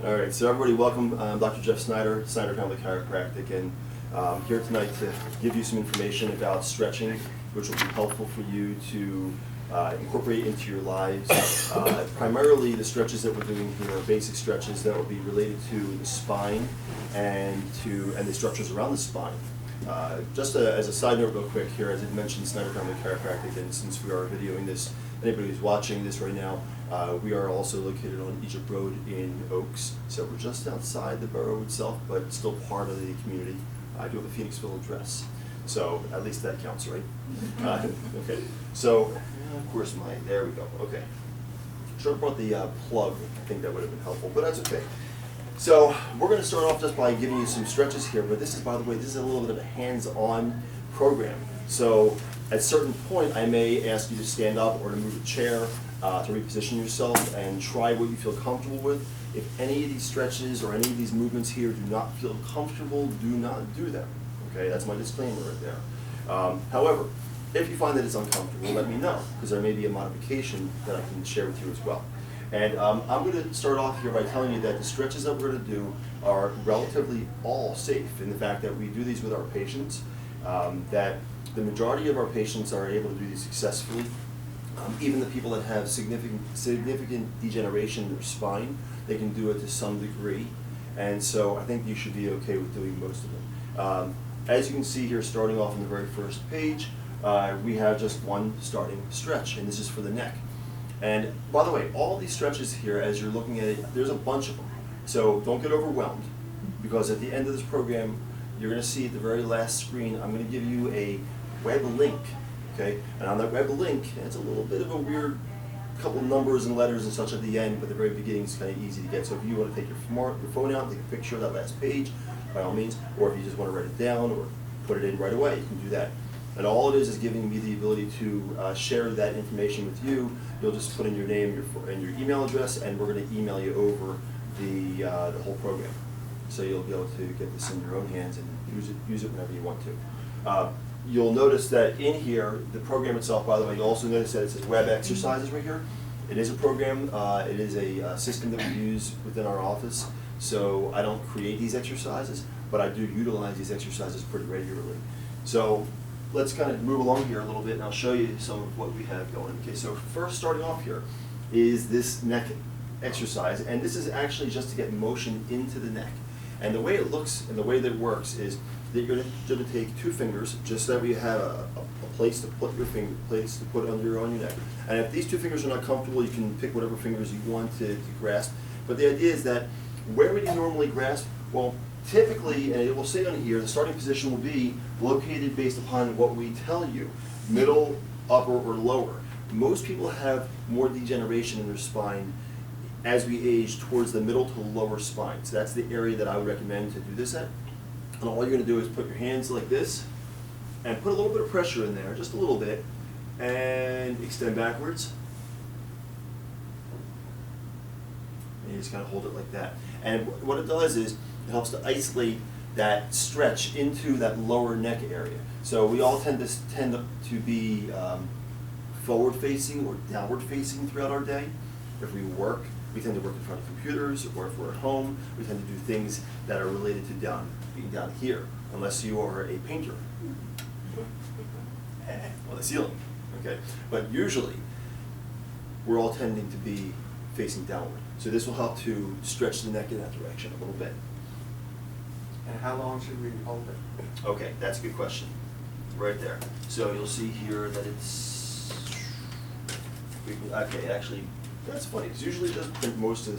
All right, so everybody, welcome. I'm Dr. Jeff Snyder, Snyder Camel Chiropractic, and here tonight to give you some information about stretching, which will be helpful for you to incorporate into your lives. Primarily, the stretches that we're doing here are basic stretches that will be related to the spine and the structures around the spine. Just as a side note real quick here, as I mentioned, Snyder Camel Chiropractic, and since we are videoing this, anybody who's watching this right now, we are also located on Egypt Road in Oaks, so we're just outside the borough itself, but still part of the community. I do have a Phoenixville address, so at least that counts, right? Okay, so of course there we go, okay. Should have brought the plug, I think that would have been helpful, but that's okay. So we're going to start off just by giving you some stretches here, but this is, by the way, this is a little bit of a hands-on program. So at a certain point, I may ask you to stand up or to move a chair, to reposition yourself and try what you feel comfortable with. If any of these stretches or any of these movements here do not feel comfortable, do not do them. Okay, that's my disclaimer right there. However, if you find that it's uncomfortable, let me know, because there may be a modification that I can share with you as well. And I'm going to start off here by telling you that the stretches that we're going to do are relatively all safe in the fact that we do these with our patients, that the majority of our patients are able to do these successfully. Even the people that have significant degeneration in their spine, they can do it to some degree. And so I think you should be okay with doing most of them. As you can see here, starting off on the very first page, we have just one starting stretch, and this is for the neck. And by the way, all these stretches here, as you're looking at it, there's a bunch of them. So don't get overwhelmed, because at the end of this program, you're going to see at the very last screen, I'm going to give you a web link. Okay, and on that web link, it's a little bit of a weird couple of numbers and letters and such at the end, but the very beginning is kind of easy to get. So if you want to take your phone out, take a picture of that last page, by all means, or if you just want to write it down or put it in right away, you can do that. And all it is giving me the ability to share that information with you. You'll just put in your name and your email address, and we're going to email you over the whole program. So you'll be able to get this in your own hands and use it whenever you want to. You'll notice that in here, the program itself, by the way, you'll also notice that it says web exercises right here. It is a program, it is a system that we use within our office. So I don't create these exercises, but I do utilize these exercises pretty regularly. So let's kind of move along here a little bit, and I'll show you some of what we have going. Okay, so first starting off here is this neck exercise, and this is actually just to get motion into the neck. And the way it looks and the way that it works is that you're going to take two fingers, just so that you have a place to put your place to put on your neck. And if these two fingers are not comfortable, you can pick whatever fingers you want to grasp. But the idea is that where would you normally grasp? Well, typically, and it will say on here, the starting position will be located based upon what we tell you, middle, upper, or lower. Most people have more degeneration in their spine as we age towards the middle to lower spine. So that's the area that I would recommend to do this at. And all you're going to do is put your hands like this and put a little bit of pressure in there, just a little bit, and extend backwards. And you just kind of hold it like that. And what it does is it helps to isolate that stretch into that lower neck area. So we all tend to be forward facing or downward facing throughout our day. If we work, we tend to work in front of computers, or if we're at home, we tend to do things that are related to being down here, unless you are a painter on the ceiling. Okay, but usually we're all tending to be facing downward. So this will help to stretch the neck in that direction a little bit. And how long should we hold it? Okay, that's a good question. Right there. So you'll see here that it's. Okay, actually, that's funny because usually it does print most of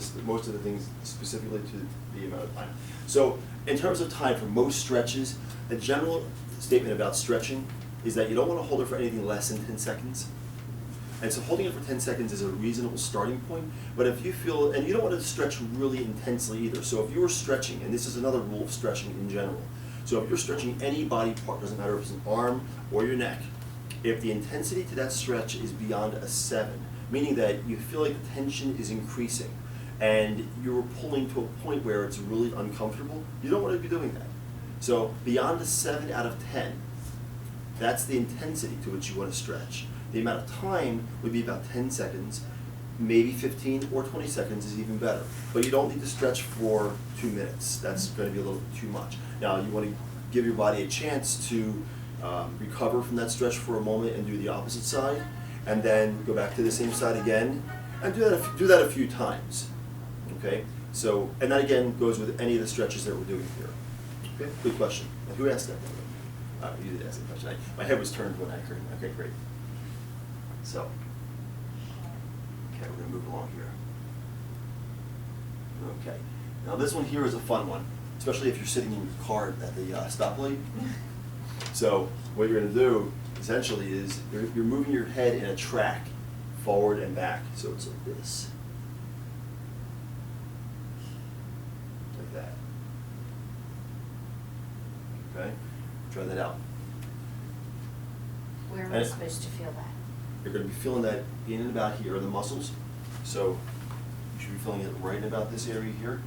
the things specifically to the amount of time. So in terms of time for most stretches, the general statement about stretching is that you don't want to hold it for anything less than 10 seconds. And so holding it for 10 seconds is a reasonable starting point, but if you feel, and you don't want to stretch really intensely either, so if you were stretching, and this is another rule of stretching in general, so if you're stretching any body part, doesn't matter if it's an arm or your neck, if the intensity to that stretch is beyond a 7, meaning that you feel like the tension is increasing, and you're pulling to a point where it's really uncomfortable, you don't want to be doing that. So beyond a 7 out of 10, that's the intensity to which you want to stretch. The amount of time would be about 10 seconds, maybe 15 or 20 seconds is even better. But you don't need to stretch for 2 minutes. That's going to be a little bit too much. Now, you want to give your body a chance to recover from that stretch for a moment and do the opposite side, and then go back to the same side again, and do that a few times. Okay? So, and that again goes with any of the stretches that we're doing here. Okay? Good question. And who asked that? You did ask that question. My head was turned when I heard. Okay, great. So, okay, we're going to move along here. Okay. Now this one here is a fun one, especially if you're sitting in your car at the stoplight. So what you're going to do essentially is you're moving your head in a track forward and back. So it's like this. Like that. Okay? Try that out. Where am I supposed to feel that? You're going to be feeling that in and about here, the muscles. So you should be feeling it right in about this area here.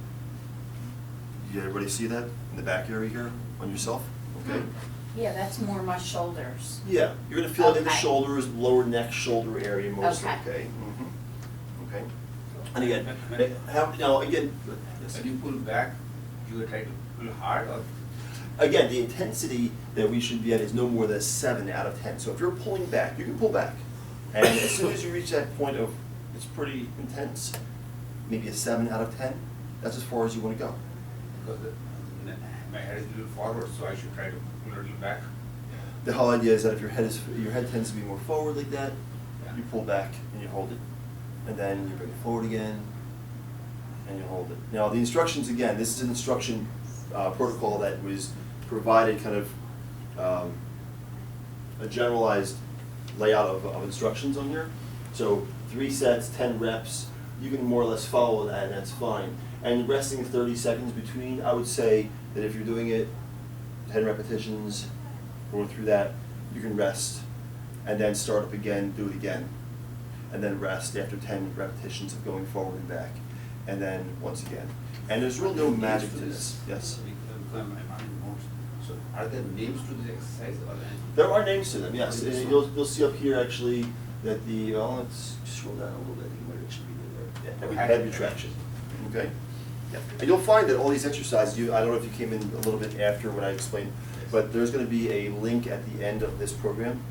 Did everybody see that in the back area here on yourself? Okay. Yeah, that's more my shoulders. Yeah, you're going to feel it in the Okay. shoulders, lower neck, shoulder area mostly. Okay. Okay. Okay. And again, now again. Yes. When you pull back, you will try to pull hard or? Again, the intensity that we should be at is no more than a 7 out of 10. So if you're pulling back, you can pull back. And as soon as you reach that point of it's pretty intense, maybe a 7 out of 10, that's as far as you want to go. Because my head is a little forward, so I should try to pull a little back. The whole idea is that if your head tends to be more forward like that, Yeah. you pull back and you hold it. And then you bring it forward again, and you hold it. Now the instructions, again, this is an instruction protocol that was provided kind of a generalized layout of instructions on here. So 3 sets, 10 reps, you can more or less follow that and that's fine. And resting 30 seconds between, I would say that if you're doing it 10 repetitions, going through that, you can rest and then start up again, do it again. And then rest after 10 repetitions of going forward and back. And then once again. And there's really no magic to this. Yes? So are there names to this exercise or? There are names to them, yes. And you'll see up here actually that the, well, let's scroll down a little bit. It might actually be there. Yeah, head retraction. Okay? Yeah. And you'll find that all these exercises, I don't know if you came in a little bit after what I explained, but there's going to be a link at the end of this program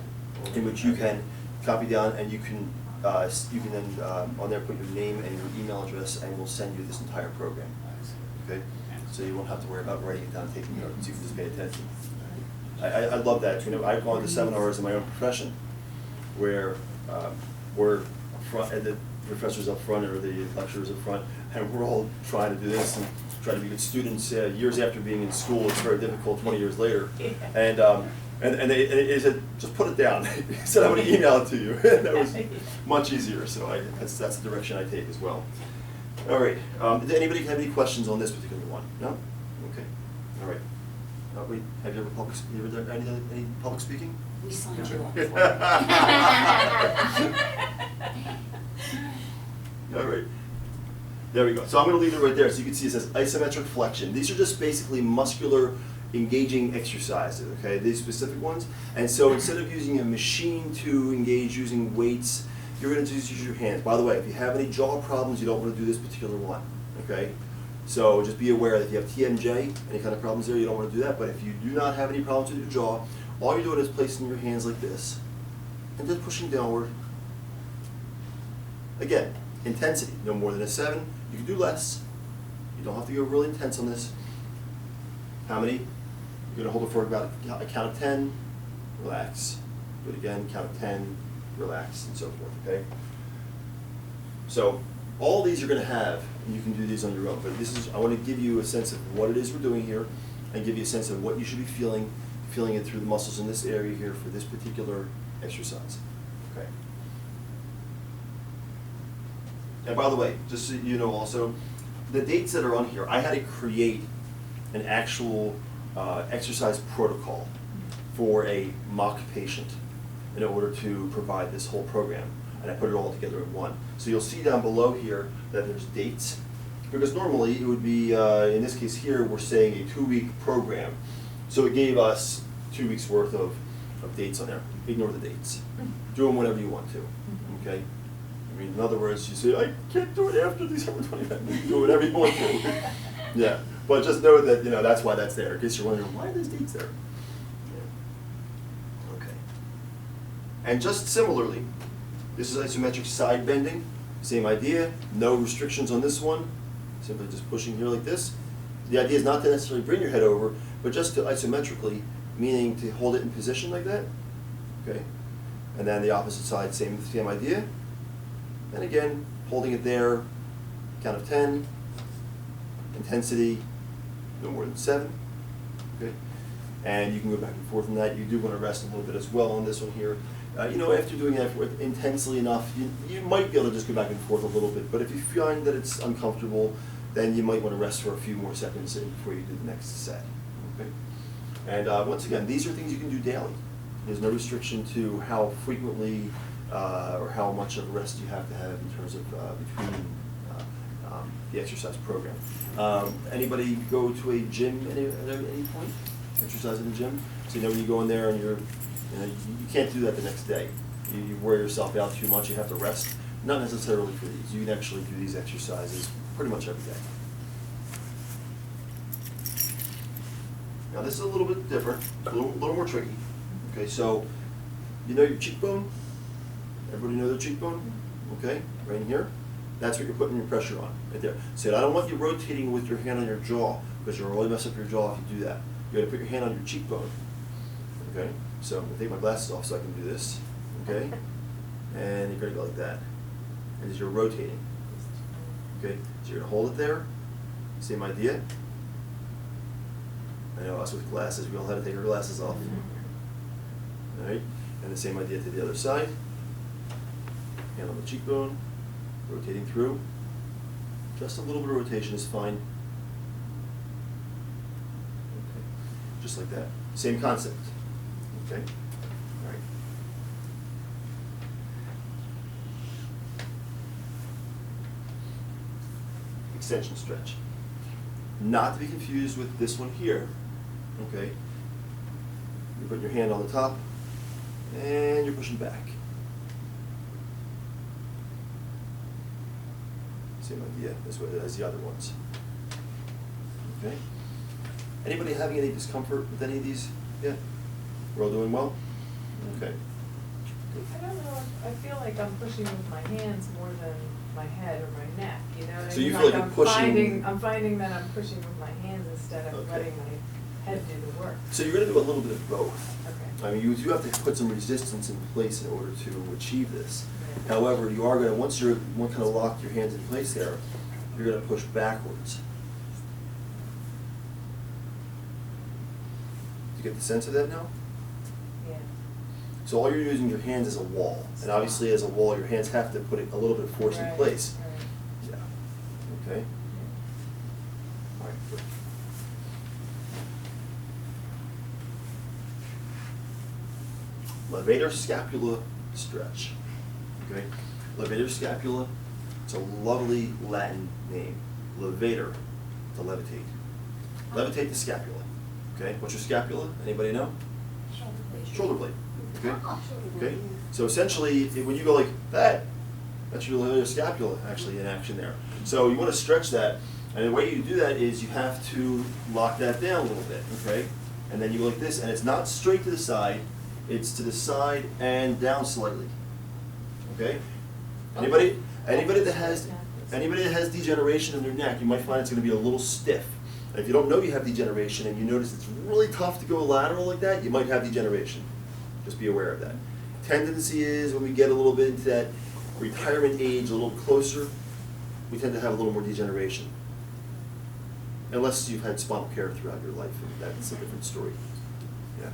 in which you can copy down and you can then on there put your name and your email address and we'll send you this entire program. Okay? So you won't have to worry about writing it down, taking notes. You can just pay attention. I love that. You know, I've gone to seminars in my own profession where we're the professors up front or the lecturers up front, and we're all trying to do this and trying to be good students. Years after being in school, it's very difficult. 20 years later, and they said, just put it down. He said, I'm going to email it to you. And that was much easier. So that's the direction I take as well. All right. Did anybody have any questions on this particular one? No? Okay. All right. Wait, have you ever done any public speaking? We signed you up for it. All right. There we go. So I'm going to leave it right there so you can see it says isometric flexion. These are just basically muscular engaging exercises, okay, these specific ones. And so instead of using a machine to engage using weights, you're going to just use your hands. By the way, if you have any jaw problems, you don't want to do this particular one, okay? So just be aware that if you have TMJ, any kind of problems there, you don't want to do that. But if you do not have any problems with your jaw, all you're doing is placing your hands like this and then pushing downward. Again, intensity, no more than a 7. You can do less. You don't have to go really intense on this. How many? You're going to hold it for about a count of 10, relax. Do it again, count of 10, relax, and so forth, okay? So all these you're going to have, and you can do these on your own, but I want to give you a sense of what it is we're doing here and give you a sense of what you should be feeling it through the muscles in this area here for this particular exercise, okay? And by the way, just so you know also, the dates that are on here, I had to create an actual exercise protocol for a mock patient in order to provide this whole program. And I put it all together in one. So you'll see down below here that there's dates. Because normally it would be, in this case here, we're saying a 2-week program. So it gave us 2 weeks worth of dates on there. Ignore the dates. Do them whenever you want to, okay? mean, in other words, you say, I can't do it after December 25th. You can do whatever you want to. Yeah, but just know that, you know, that's why that's there. In case you're wondering, why are those dates there? Yeah. Okay. And just similarly, this is isometric side bending. Same idea, no restrictions on this one. Simply just pushing here like this. The idea is not to necessarily bring your head over, but just to isometrically, meaning to hold it in position like that. Okay. And then the opposite side, same idea. And again, holding it there, count of 10. Intensity, no more than 7. Okay. And you can go back and forth on that. You do want to rest a little bit as well on this one here. You know, after doing that intensely enough, you might be able to just go back and forth a little bit. But if you find that it's uncomfortable, then you might want to rest for a few more seconds before you do the next set. Okay. And once again, these are things you can do daily. There's no restriction to how frequently or how much of a rest you have to have in terms of between the exercise program. Anybody go to a gym at any point? Exercise in a gym? So you know when you go in there and you can't do that the next day. You wear yourself out too much, you have to rest. Not necessarily for these. You can actually do these exercises pretty much every day. Now this is a little bit different, a little more tricky. Okay, so you know your cheekbone? Everybody know their cheekbone? Okay, right in here. That's what you're putting your pressure on, right there. So I don't want you rotating with your hand on your jaw, because you'll really mess up your jaw if you do that. You gotta put your hand on your cheekbone. Okay? So I'm gonna take my glasses off so I can do this. Okay? And you're gonna go like that. And as you're rotating. Okay? So you're gonna hold it there. Same idea. I know us with glasses, we all had to take our glasses off. Alright? And the same idea to the other side. Hand on the cheekbone. Rotating through. Just a little bit of rotation is fine. Okay. Just like that. Same concept. Okay? All right. Extension stretch. Not to be confused with this one here. Okay? You put your hand on the top and you're pushing back. Same idea as the other ones. Okay? Anybody having any discomfort with any of these? Yeah? We're all doing well? Okay. Good. I don't know, I feel like I'm pushing with my hands more than my head or my neck, you know what I mean? So you feel like you're pushing- I'm finding that I'm pushing with my hands instead of Okay. letting my head do the work. So you're going to do a little bit of both. Okay. I mean, you do have to put some resistance in place in order to achieve this. Yeah. However, you are going to, once you're kind of locked your hands in place there, you're going to push backwards. Do you get the sense of that now? Yeah. So all you're using your hands as a wall. And obviously as a wall, your hands have to put a little bit of force in Right, place. right. Yeah. Okay? All right, good. Levator scapula stretch. Okay? Levator scapula, it's a lovely Latin name. Levator, to levitate. Levitate the scapula. Okay? What's your scapula? Anybody know? Shoulder blade. Okay? Okay? So essentially, when you go like that, that's your levator scapula actually in action there. So you want to stretch that, and the way you do that is you have to lock that down a little bit, okay? And then you go like this, and it's not straight to the side, it's to the side and down slightly. Okay? Anybody that has degeneration in their neck, you might find it's going to be a little stiff. And if you don't know you have degeneration and you notice it's really tough to go lateral like that, you might have degeneration. Just be aware of that. Tendency is when we get a little bit into that retirement age, a little closer, we tend to have a little more degeneration. Unless you've had spinal care throughout your life, and that's a different story. Yeah.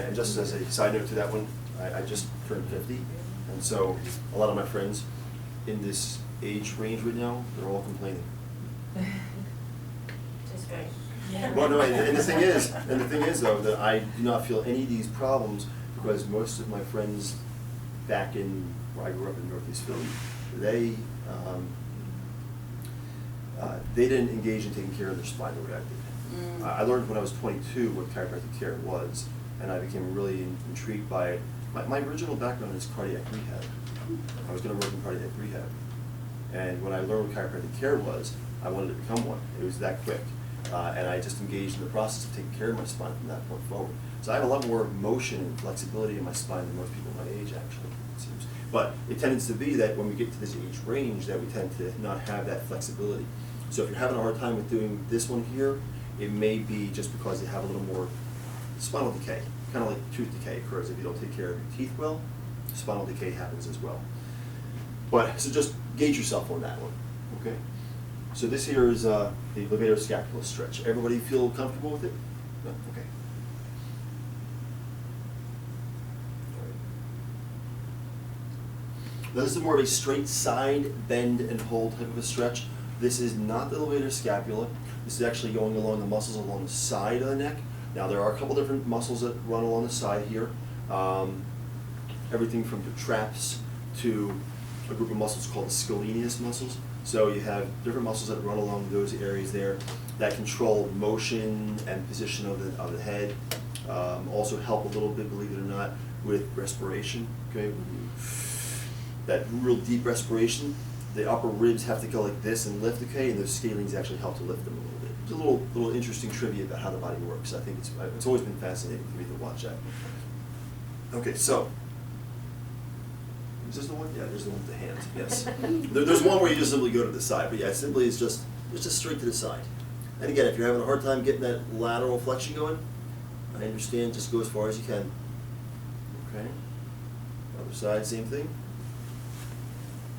And just as a side note to that one, I just turned 50, and so a lot of my friends in this age range right now, they're all complaining. Just wait. Well, no, and the thing is though, that I do not feel any of these problems because most of my friends back in where I grew up in Northeast Philly, they didn't engage in taking care of their spine the way I did. I learned when I was 22 what chiropractic care was, and I became really intrigued by it. My original background is cardiac rehab. I was going to work in cardiac rehab. And when I learned what chiropractic care was, I wanted to become one. It was that quick. And I just engaged in the process of taking care of my spine from that point forward. So I have a lot more motion and flexibility in my spine than most people my age, actually, it seems. But it tends to be that when we get to this age range that we tend to not have that flexibility. So if you're having a hard time with doing this one here, it may be just because you have a little more spinal decay. Kind of like tooth decay occurs if you don't take care of your teeth well, spinal decay happens as well. But, so just gauge yourself on that one, okay? So this here is the Levator scapula stretch. Everybody feel comfortable with it? No? Okay. All right. Now this is more of a straight side bend and hold type of a stretch. This is not the Levator scapula. This is actually going along the muscles along the side of the neck. Now there are a couple different muscles that run along the side here. Everything from the traps to a group of muscles called the scalenus muscles. So you have different muscles that run along those areas there that control motion and position of the head. Also help a little bit, believe it or not, with respiration. Okay, that real deep respiration, the upper ribs have to go like this and lift. Okay, and those scalenes actually help to lift them a little bit. It's a little interesting trivia about how the body works. I think it's always been fascinating for me to watch that. Okay, so. Is this the one? Yeah, there's the one with the hands, yes. There's one where you just simply go to the side, but yeah, simply it's just straight to the side. And again, if you're having a hard time getting that lateral flexion going, I understand, just go as far as you can. Okay. Other side, same thing.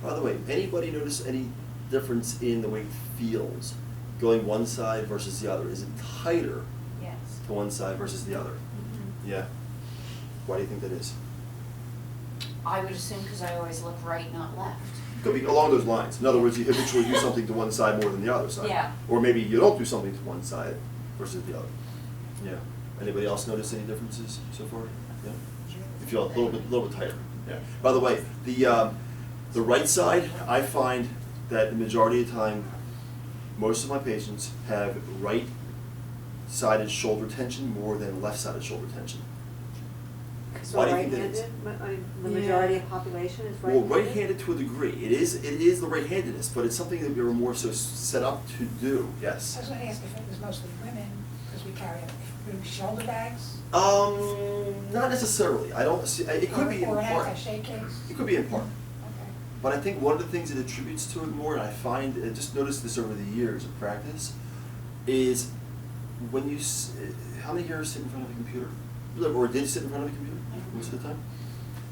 By the way, anybody notice any difference in the way it feels going one side versus the other? Is it tighter Yes. to one side versus the other? Mm-hmm. Yeah. Why do you think that is? I would assume because I always look right, not left. Could be along those lines. In other words, you habitually do something to one side more than the other side. Yeah. Or maybe you don't do something to one side versus the other. Yeah. Anybody else notice any differences so far? Yeah. You feel a little bit tighter. Yeah. By the way, the right side, I find that the majority of the time, most of my patients have right-sided shoulder tension more than left-sided shoulder tension. So Why do you think that is? right-handed, the majority of population is Well, right-handed? right-handed to a degree. It is the right-handedness, but it's something that we were more so set up to do. Yes. I was going to ask if it was mostly women, because we carry shoulder bags? Not necessarily. I don't see. It could be in Or an part. attaché case? It could be in part. Okay. But I think one of the things that attributes to it more, and I find, I just noticed this over the years of practice, is when you, how many here sit in front of a computer? Or did sit in front of a computer most of the time?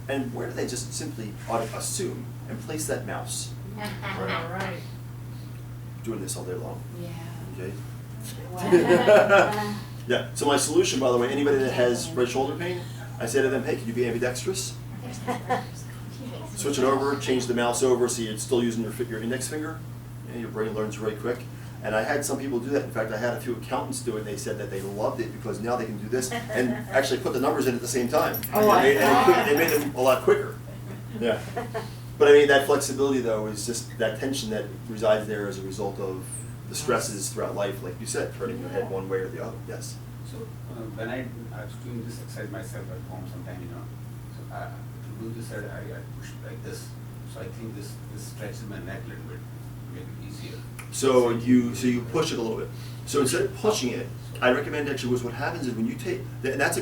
And where do they just simply assume and place that mouse? All right. Doing this all day long. Yeah. Okay. Wow. Yeah. So my solution, by the way, anybody that has right shoulder pain, I say to them, hey, can you be ambidextrous? Switch it over, change the mouse over so you're still using your index finger. Yeah, your brain learns really quick. And I had some people do that. In fact, I had a few accountants do it, and they said that they loved it because now they can do this and actually put the numbers in at the same time. Oh, and they made them a lot quicker. Yeah. But I mean, that flexibility, though, is just that tension that resides there as a result of the stresses throughout life, like you said, turning your head one way or the other. Yes? So when I was doing this exercise myself at home sometime, so to do this, I push it like this. So I think this stretches my neck a little bit, make it easier. So you push it a little bit. So instead of pushing it, I recommend actually what happens is when you take, and that's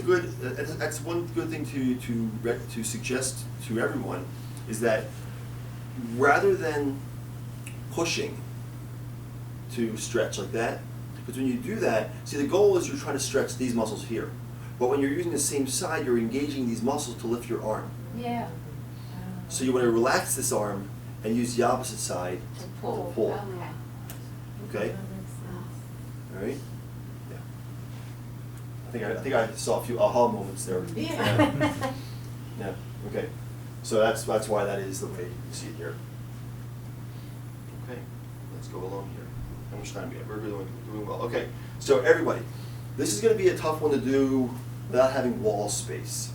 one good thing to suggest to everyone, is that rather than pushing to stretch like that, because when you do that, see the goal is you're trying to stretch these muscles here. But when you're using the same side, you're engaging these muscles to lift your arm. Yeah. So you want to relax this arm and use the opposite side To pull. to pull. Okay. Okay? All right? Yeah. I think I saw a few aha moments there. Yeah. Yeah. Okay. So that's why that is the way you see it here. Okay. Let's go along here. How much time do we have? We're doing well. Okay. So everybody, this is going to be a tough one to do without having wall space.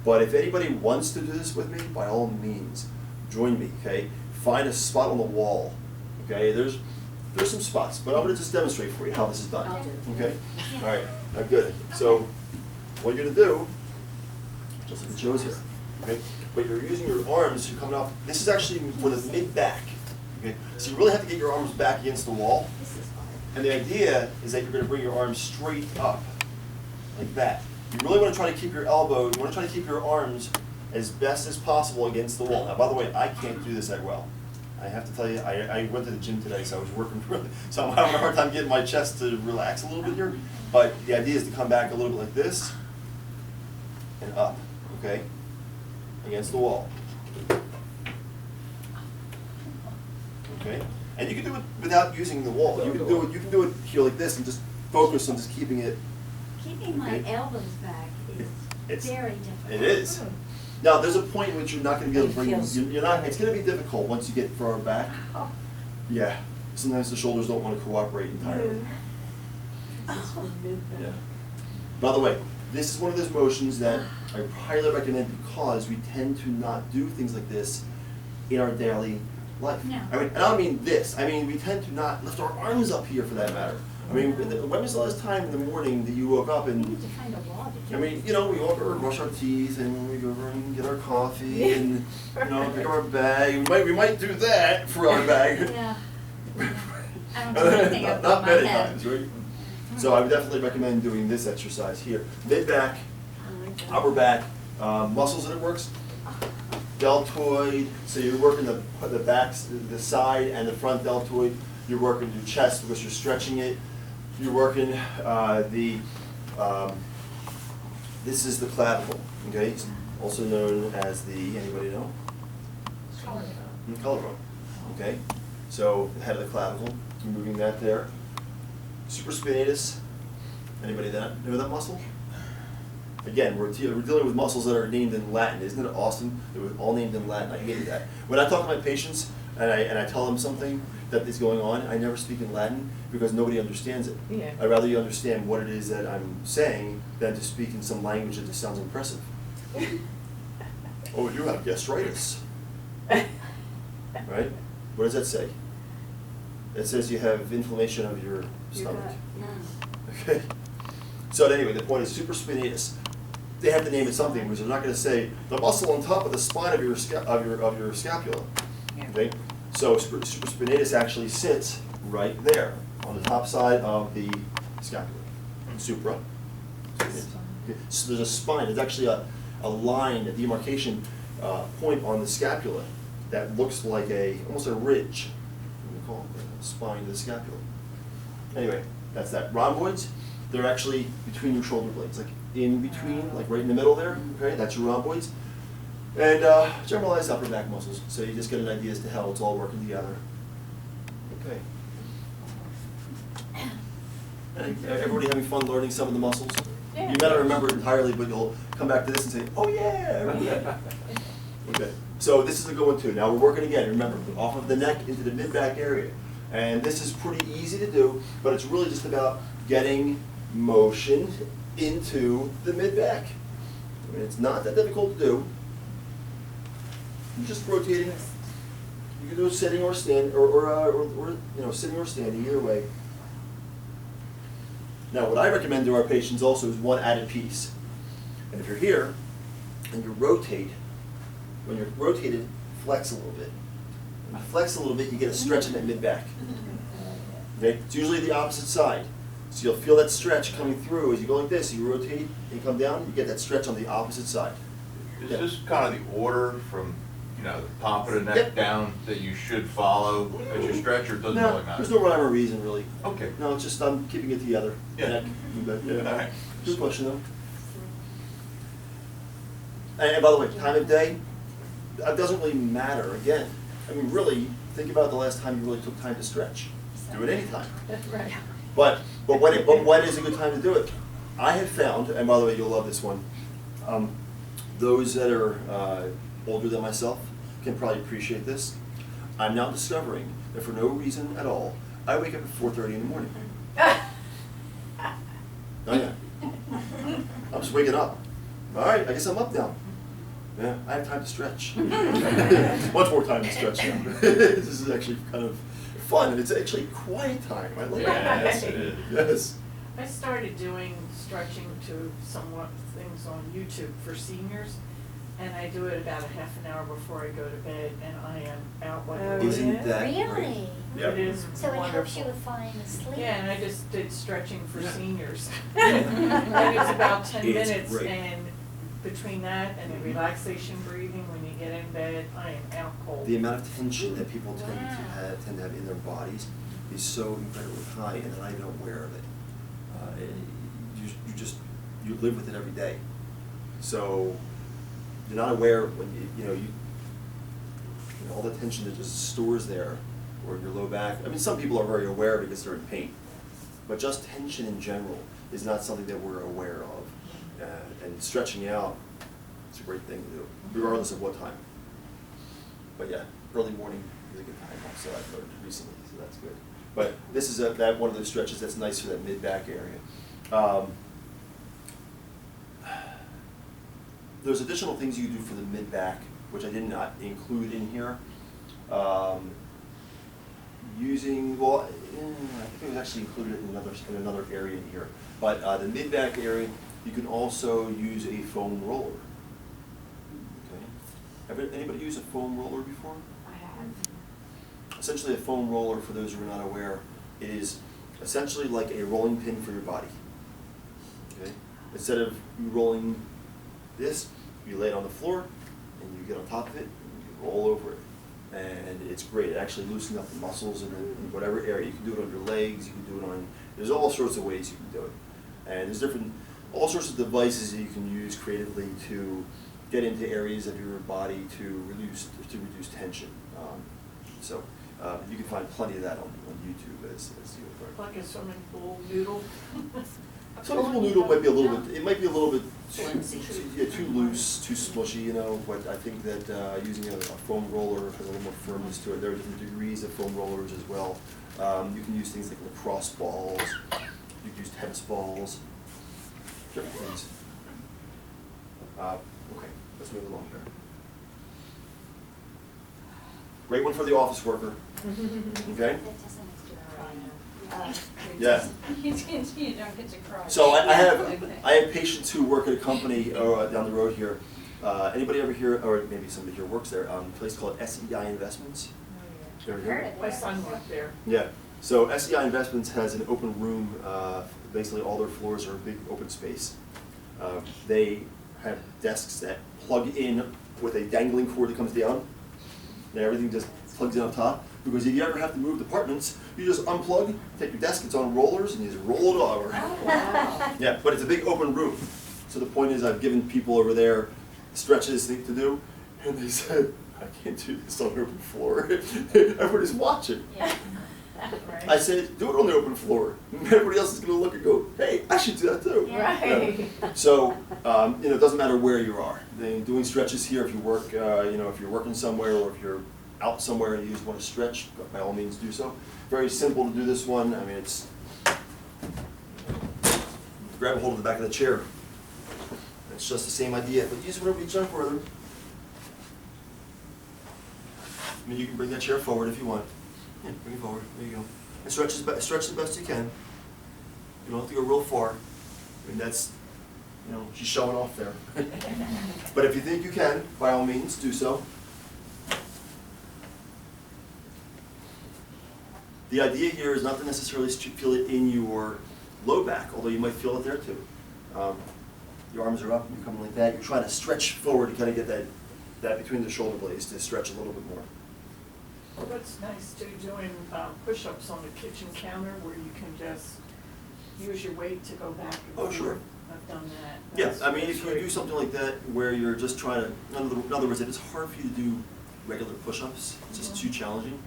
But if anybody wants to do this with me, by all means, join me. Okay. Find a spot on the wall. Okay. There's some spots, but I'm going to just demonstrate for you how this is done. I'll do it. Okay. All right. Good. So what you're going to do, just like it shows here. Okay. but you're using your arms, you're coming up, this is actually for the mid-back, okay? So you really have to get your arms back against the wall. And the idea is that you're going to bring your arms straight up, like that. You really want to try to keep your elbow, you want to try to keep your arms as best as possible against the wall. Now, by the way, I can't do this that well. I have to tell you, I went to the gym today, so I was working really, so I'm having a hard time getting my chest to relax a little bit here. But the idea is to come back a little bit like this, and up, okay? Against the wall. Okay? And you can do it without using the wall. You can do it here like this and just focus on just keeping it. Keeping my Okay. elbows back It's- is very difficult. It is. Now, there's a point in which you're not going to be able to bring, It feels- you're not, it's going to be difficult once you get far back. Oh. Yeah. Sometimes the shoulders don't want to cooperate entirely. Yeah. By the way, this is one of those motions that I highly recommend because we tend to not do things like this in our daily life. No. I mean, and I don't mean this. I mean, we tend to not lift our arms up here for that matter. I mean, when was the last time in the morning that you woke up We and need to find a wall to do I mean, you know, we all go and brush our teeth and we go over and get our coffee and, you know, pick up our bag. We might do that for our bag. Yeah. I don't do anything Not- above Not my many head. times, right? So I would definitely recommend doing this exercise here. Mid-back, upper back, muscles that it works. Deltoid, so you're working the back, the side and the front deltoid. You're working your chest because you're stretching it. You're working this is the clavicle, okay? It's also known as the, anybody know? Collarbone, okay? So the head of the clavicle, you're moving that there. Supraspinatus, anybody know that muscle? Again, we're dealing with muscles that are named in Latin. Isn't it awesome? They were all named in Latin. I hated that. When I talk to my patients and I tell them something that is going on, I never speak in Latin because nobody understands it. Yeah. I'd rather you understand what it is that I'm saying than to speak in some language that just sounds impressive. Oh, you have gastritis. Right? What does that say? It says you have inflammation of your stomach. Okay? So anyway, the point is supraspinatus. They have to name it something because they're not going to say the muscle on top of the spine of your scapula. Okay? So supraspinatus actually sits right there on the top side of the scapula. Supra. So there's a spine. There's actually a line, a demarcation point on the scapula that looks like almost a ridge. What do we call it? The spine of the scapula. Anyway, that's that. Rhomboids, they're actually between your shoulder blades, like in between, like right in the middle there. Okay, that's your rhomboids. And generalized upper back muscles. So you just get an idea as to how it's all working together. Okay. And everybody having fun learning some of the muscles? Yeah. You may not remember it entirely, but you'll come back to this and say, oh yeah, I remember that. Okay, so this is a good one too. Now we're working again, remember, off of the neck into the mid-back area. And this is pretty easy to do, but it's really just about getting motion into the mid-back. I mean, it's not that difficult to do. You're just rotating. You can do it sitting or stand, or you know, sitting or standing, either way. Now, what I recommend to our patients also is one added piece. And if you're here and you rotate, when you're rotated, flex a little bit. When you flex a little bit, you get a stretch in that mid-back. Okay? It's usually the opposite side. So you'll feel that stretch coming through as you go like this. You rotate and you come down, you get that stretch on the opposite side. Is this kind of the order from, you know, the top of the neck Yep. down that you should follow as you stretch, or it doesn't No, really matter? there's no rhyme or reason, really. Okay. No, it's just I'm keeping it together. Yeah. Neck, but, yeah. All right. Good question, though. And by the way, time of day, that doesn't really matter. Again, I mean, really, think about the last time you really took time to stretch. Do it anytime. Right. But when is a good time to do it? I have found, and by the way, you'll love this one. Those that are older than myself can probably appreciate this. I'm now discovering that for no reason at all, I wake up at 4:30 in the morning. Oh yeah. I'm just waking up. All right, I guess I'm up now. Yeah, I have time to stretch. Much more time to stretch now. This is actually kind of fun, and it's actually quiet time. I love it. Yes, it is. Yes. I started doing stretching to somewhat things on YouTube for seniors, and I do it about a half an hour before I go to bed, and I am out like Oh, a Isn't yeah? that great? Really? Yeah. It is So it helps you wonderful. with falling asleep? Yeah, and I just did stretching for Yeah. seniors. And it's about 10 It's minutes, great. and between that and the relaxation breathing, when you get in bed, I am out cold. The amount of tension that people tend to Wow. have in their bodies is so incredibly high, and they're not even aware of it. You live with it every day. So you're not aware when you know, all the tension that just stores there, or your low back. I mean, some people are very aware because they're in pain, but just tension in general is not something that we're aware of. And stretching out, it's a great thing to do, regardless of what time. But yeah, early morning is a good time also, I've learned recently, so that's good. But this is that one of those stretches that's nice for that mid-back area. There's additional things you can do for the mid-back, which I did not include in here. I think it was actually included in another area in here. But the mid-back area, you can also use a foam roller. Okay. Anybody used a foam roller before? I have. Essentially, a foam roller, for those who are not aware, it is essentially like a rolling pin for your body. Okay? Instead of you rolling this, you lay it on the floor, and you get on top of it, and you roll over it. And it's great. It actually loosens up the muscles in whatever area. You can do it on your legs, you can do it on, there's all sorts of ways you can do it. And there's all sorts of devices that you can use creatively to get into areas of your body to reduce tension. You can find plenty of that on YouTube as you learn. Like a swimming pool noodle. Swimming pool noodle might be a little bit, Flimsy. too loose, too smushy, you know, but I think that using a foam roller has a little more firmness to it. There are different degrees of foam rollers as well. You can use things like lacrosse balls, you can use tennis balls, different things. Okay, let's move along here. Great one for the office worker, okay? That doesn't have to cry. Yeah. You don't get to cry. So I Okay. have patients who work at a company down the road here. Anybody ever here, or maybe somebody here works there, a place called SEI Investments? Ever hear? Heard it. My son worked there. Yeah, so SEI Investments has an open room, basically all their floors are a big open space. They have desks that plug in with a dangling cord that comes down, and everything just plugs in up top. Because if you ever have to move departments, you just unplug, take your desk, it's on rollers, and you just roll it over. Oh, wow. Yeah, but it's a big open room. So the point is, I've given people over there stretches to do, and they said, I can't do this on the open floor. Everybody's watching. Yeah. Right. I said, do it on the open floor. Everybody else is going to look and go, hey, I should do that too. Yeah. Right. So, it doesn't matter where you are. Doing stretches here, if you work, if you're working somewhere or if you're out somewhere and you just want to stretch, by all means do so. Very simple to do this one. I mean, it's grab a hold of the back of the chair. It's just the same idea, but use whatever you jump further. I mean, you can bring that chair forward if you want. Yeah, bring it forward. There you go. And stretch the best you can. You don't have to go real far. I mean, that's, she's showing off there. But if you think you can, by all means, do so. The idea here is not to necessarily feel it in your low back, although you might feel it there too. Your arms are up, you're coming like that. You're trying to stretch forward to kind of get that between the shoulder blades to stretch a little bit more. What's nice too, doing push-ups on the kitchen counter where you can just use your weight to go back and Oh, forth. sure. I've done that. Yeah, That's- I mean, that's if you great. do something like that where you're just trying to, in other words, if it's hard for you to do regular push-ups, it's just too challenging,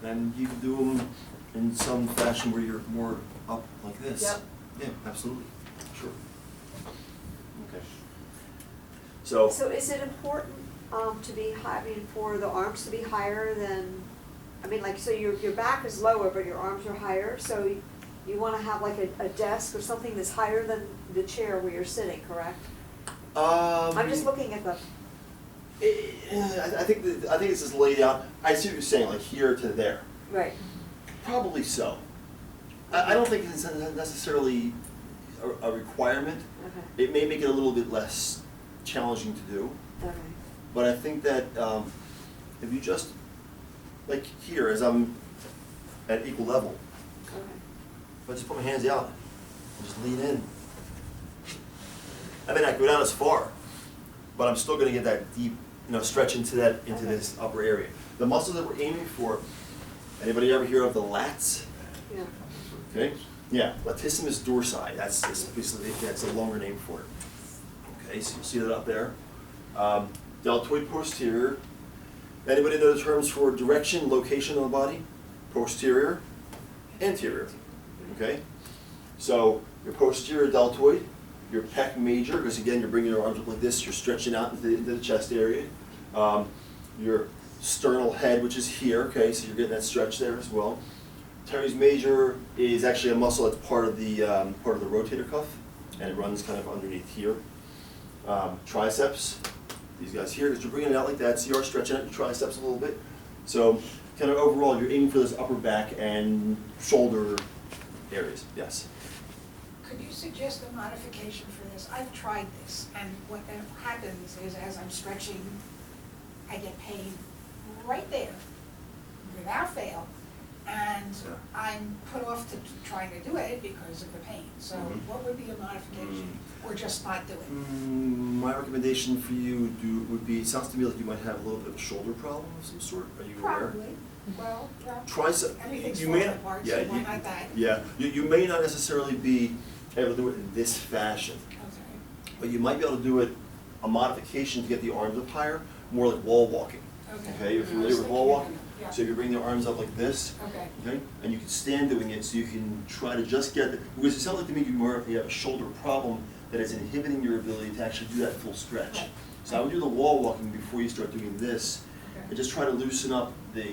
then you can do them in some fashion where you're more up like this. Yep. Yeah, absolutely, sure. Okay. So is it important to be high, for the arms to be higher than, so your back is lower, but your arms are higher, so you want to have like a desk or something that's higher than the chair where you're sitting, correct? I'm just looking at the. I think it's just laid out. I see what you're saying, like here to there. Right. Probably so. I don't think it's necessarily a requirement. Okay. It may make it a little bit less challenging to do. Okay. But I think that if you just, like here, as I'm at equal level, Okay. if I just put my hands out and just lean in, I may not go down as far, but I'm still gonna get that deep, stretch into this upper area. The muscles that we're aiming for, anybody ever hear of the lats? Yeah. Okay? Yeah, latissimus dorsi, that's a longer name for it. Okay, so you'll see that up there. Deltoid posterior. Anybody know the terms for direction, location on the body? Posterior, anterior. Okay? So your posterior deltoid, your pec major, because again you're bringing your arms up like this, you're stretching out into the chest area. Your sternal head, which is here, okay, so you're getting that stretch there as well. Teres major is actually a muscle that's part of the rotator cuff, and it runs kind of underneath here. Triceps, these guys here, because you're bringing it out like that, so you are stretching out your triceps a little bit. So kind of overall, you're aiming for this upper back and shoulder areas. Yes. Could you suggest a modification for this? I've tried this, and what happens is as I'm stretching, I get pain right there, without fail, and I'm put off to trying to do it because of the pain. So what would be a modification, or just not do it? My recommendation for you would be, it sounds to me like you might have a little bit of a shoulder problem of some sort. Are you aware? Probably. Well, Tricep. everything's You may falling not- apart, yeah, so why not that? Yeah, you may not necessarily be able to do it in this fashion, Okay, but you might be able to do it, a modification to get the arms up higher, more like wall walking. okay. Okay, you're familiar with wall walking? So if you bring the arms up like this, Okay. okay, and you can stand doing it, so you can try to just get the, because it sounds like to me you have a shoulder problem that is inhibiting your ability to actually do that full stretch. Right. So I would do the wall walking before you start doing this, Okay. and just try to loosen up the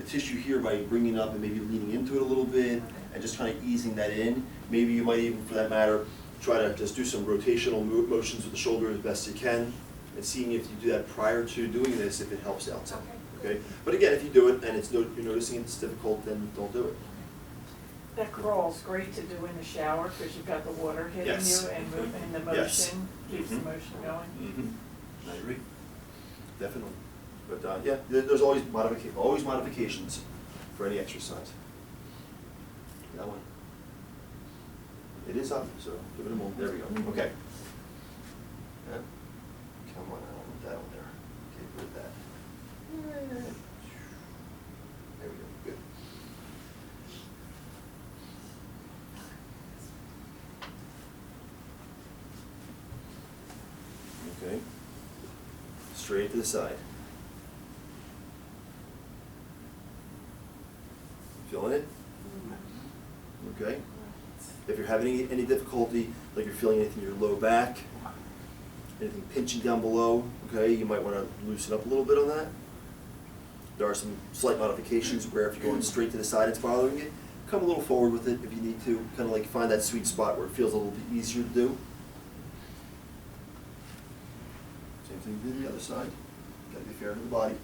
tissue here by bringing it up and maybe leaning into it a little bit, Okay. and just kind of easing that in. Maybe you might even, for that matter, try to just do some rotational motions with the shoulder as best you can, and seeing if you do that prior to doing this, if it helps out some. Okay? But again, if you do it and you're noticing it's difficult, then don't do it. That crawl's great to do in the shower, because you've got the water hitting Yes. you and moving, the Yes. motion, keeps the Mhm. motion going. I agree. Definitely. But yeah, there's always modifications for any exercise. That one. It is up, so give it a moment. There we go. Okay. Yeah. Come on, I don't want that on there. Okay, put that. There we go. Good. Okay. Straight to the side. Feeling it? Okay. If you're having any difficulty, like you're feeling anything in your low back, anything pinching down below, okay, you might want to loosen up a little bit on that. There are some slight modifications where if you're going straight to the side, it's bothering you. Come a little forward with it if you need to, kind of like find that sweet spot where it feels a little bit easier to do. Same thing to the other side. Gotta be fair to the body.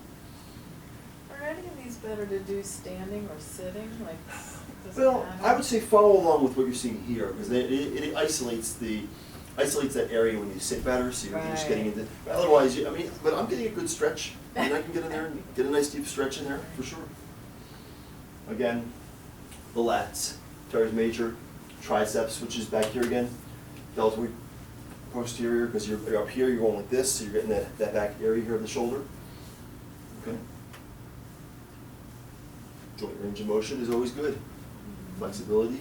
Are any of these better to do standing or sitting, like, does it Well, matter? I would say follow along with what you're seeing here, because it isolates that area when you sit better, so you're just getting into, otherwise, but I'm getting a good stretch, and I can get in there and get a nice deep stretch in there, for sure. Again, the lats, teres major, triceps, which is back here again, deltoid posterior, because you're up here, you're going like this, so you're getting that back area here of the shoulder. Okay. Joint range of motion is always good. Flexibility.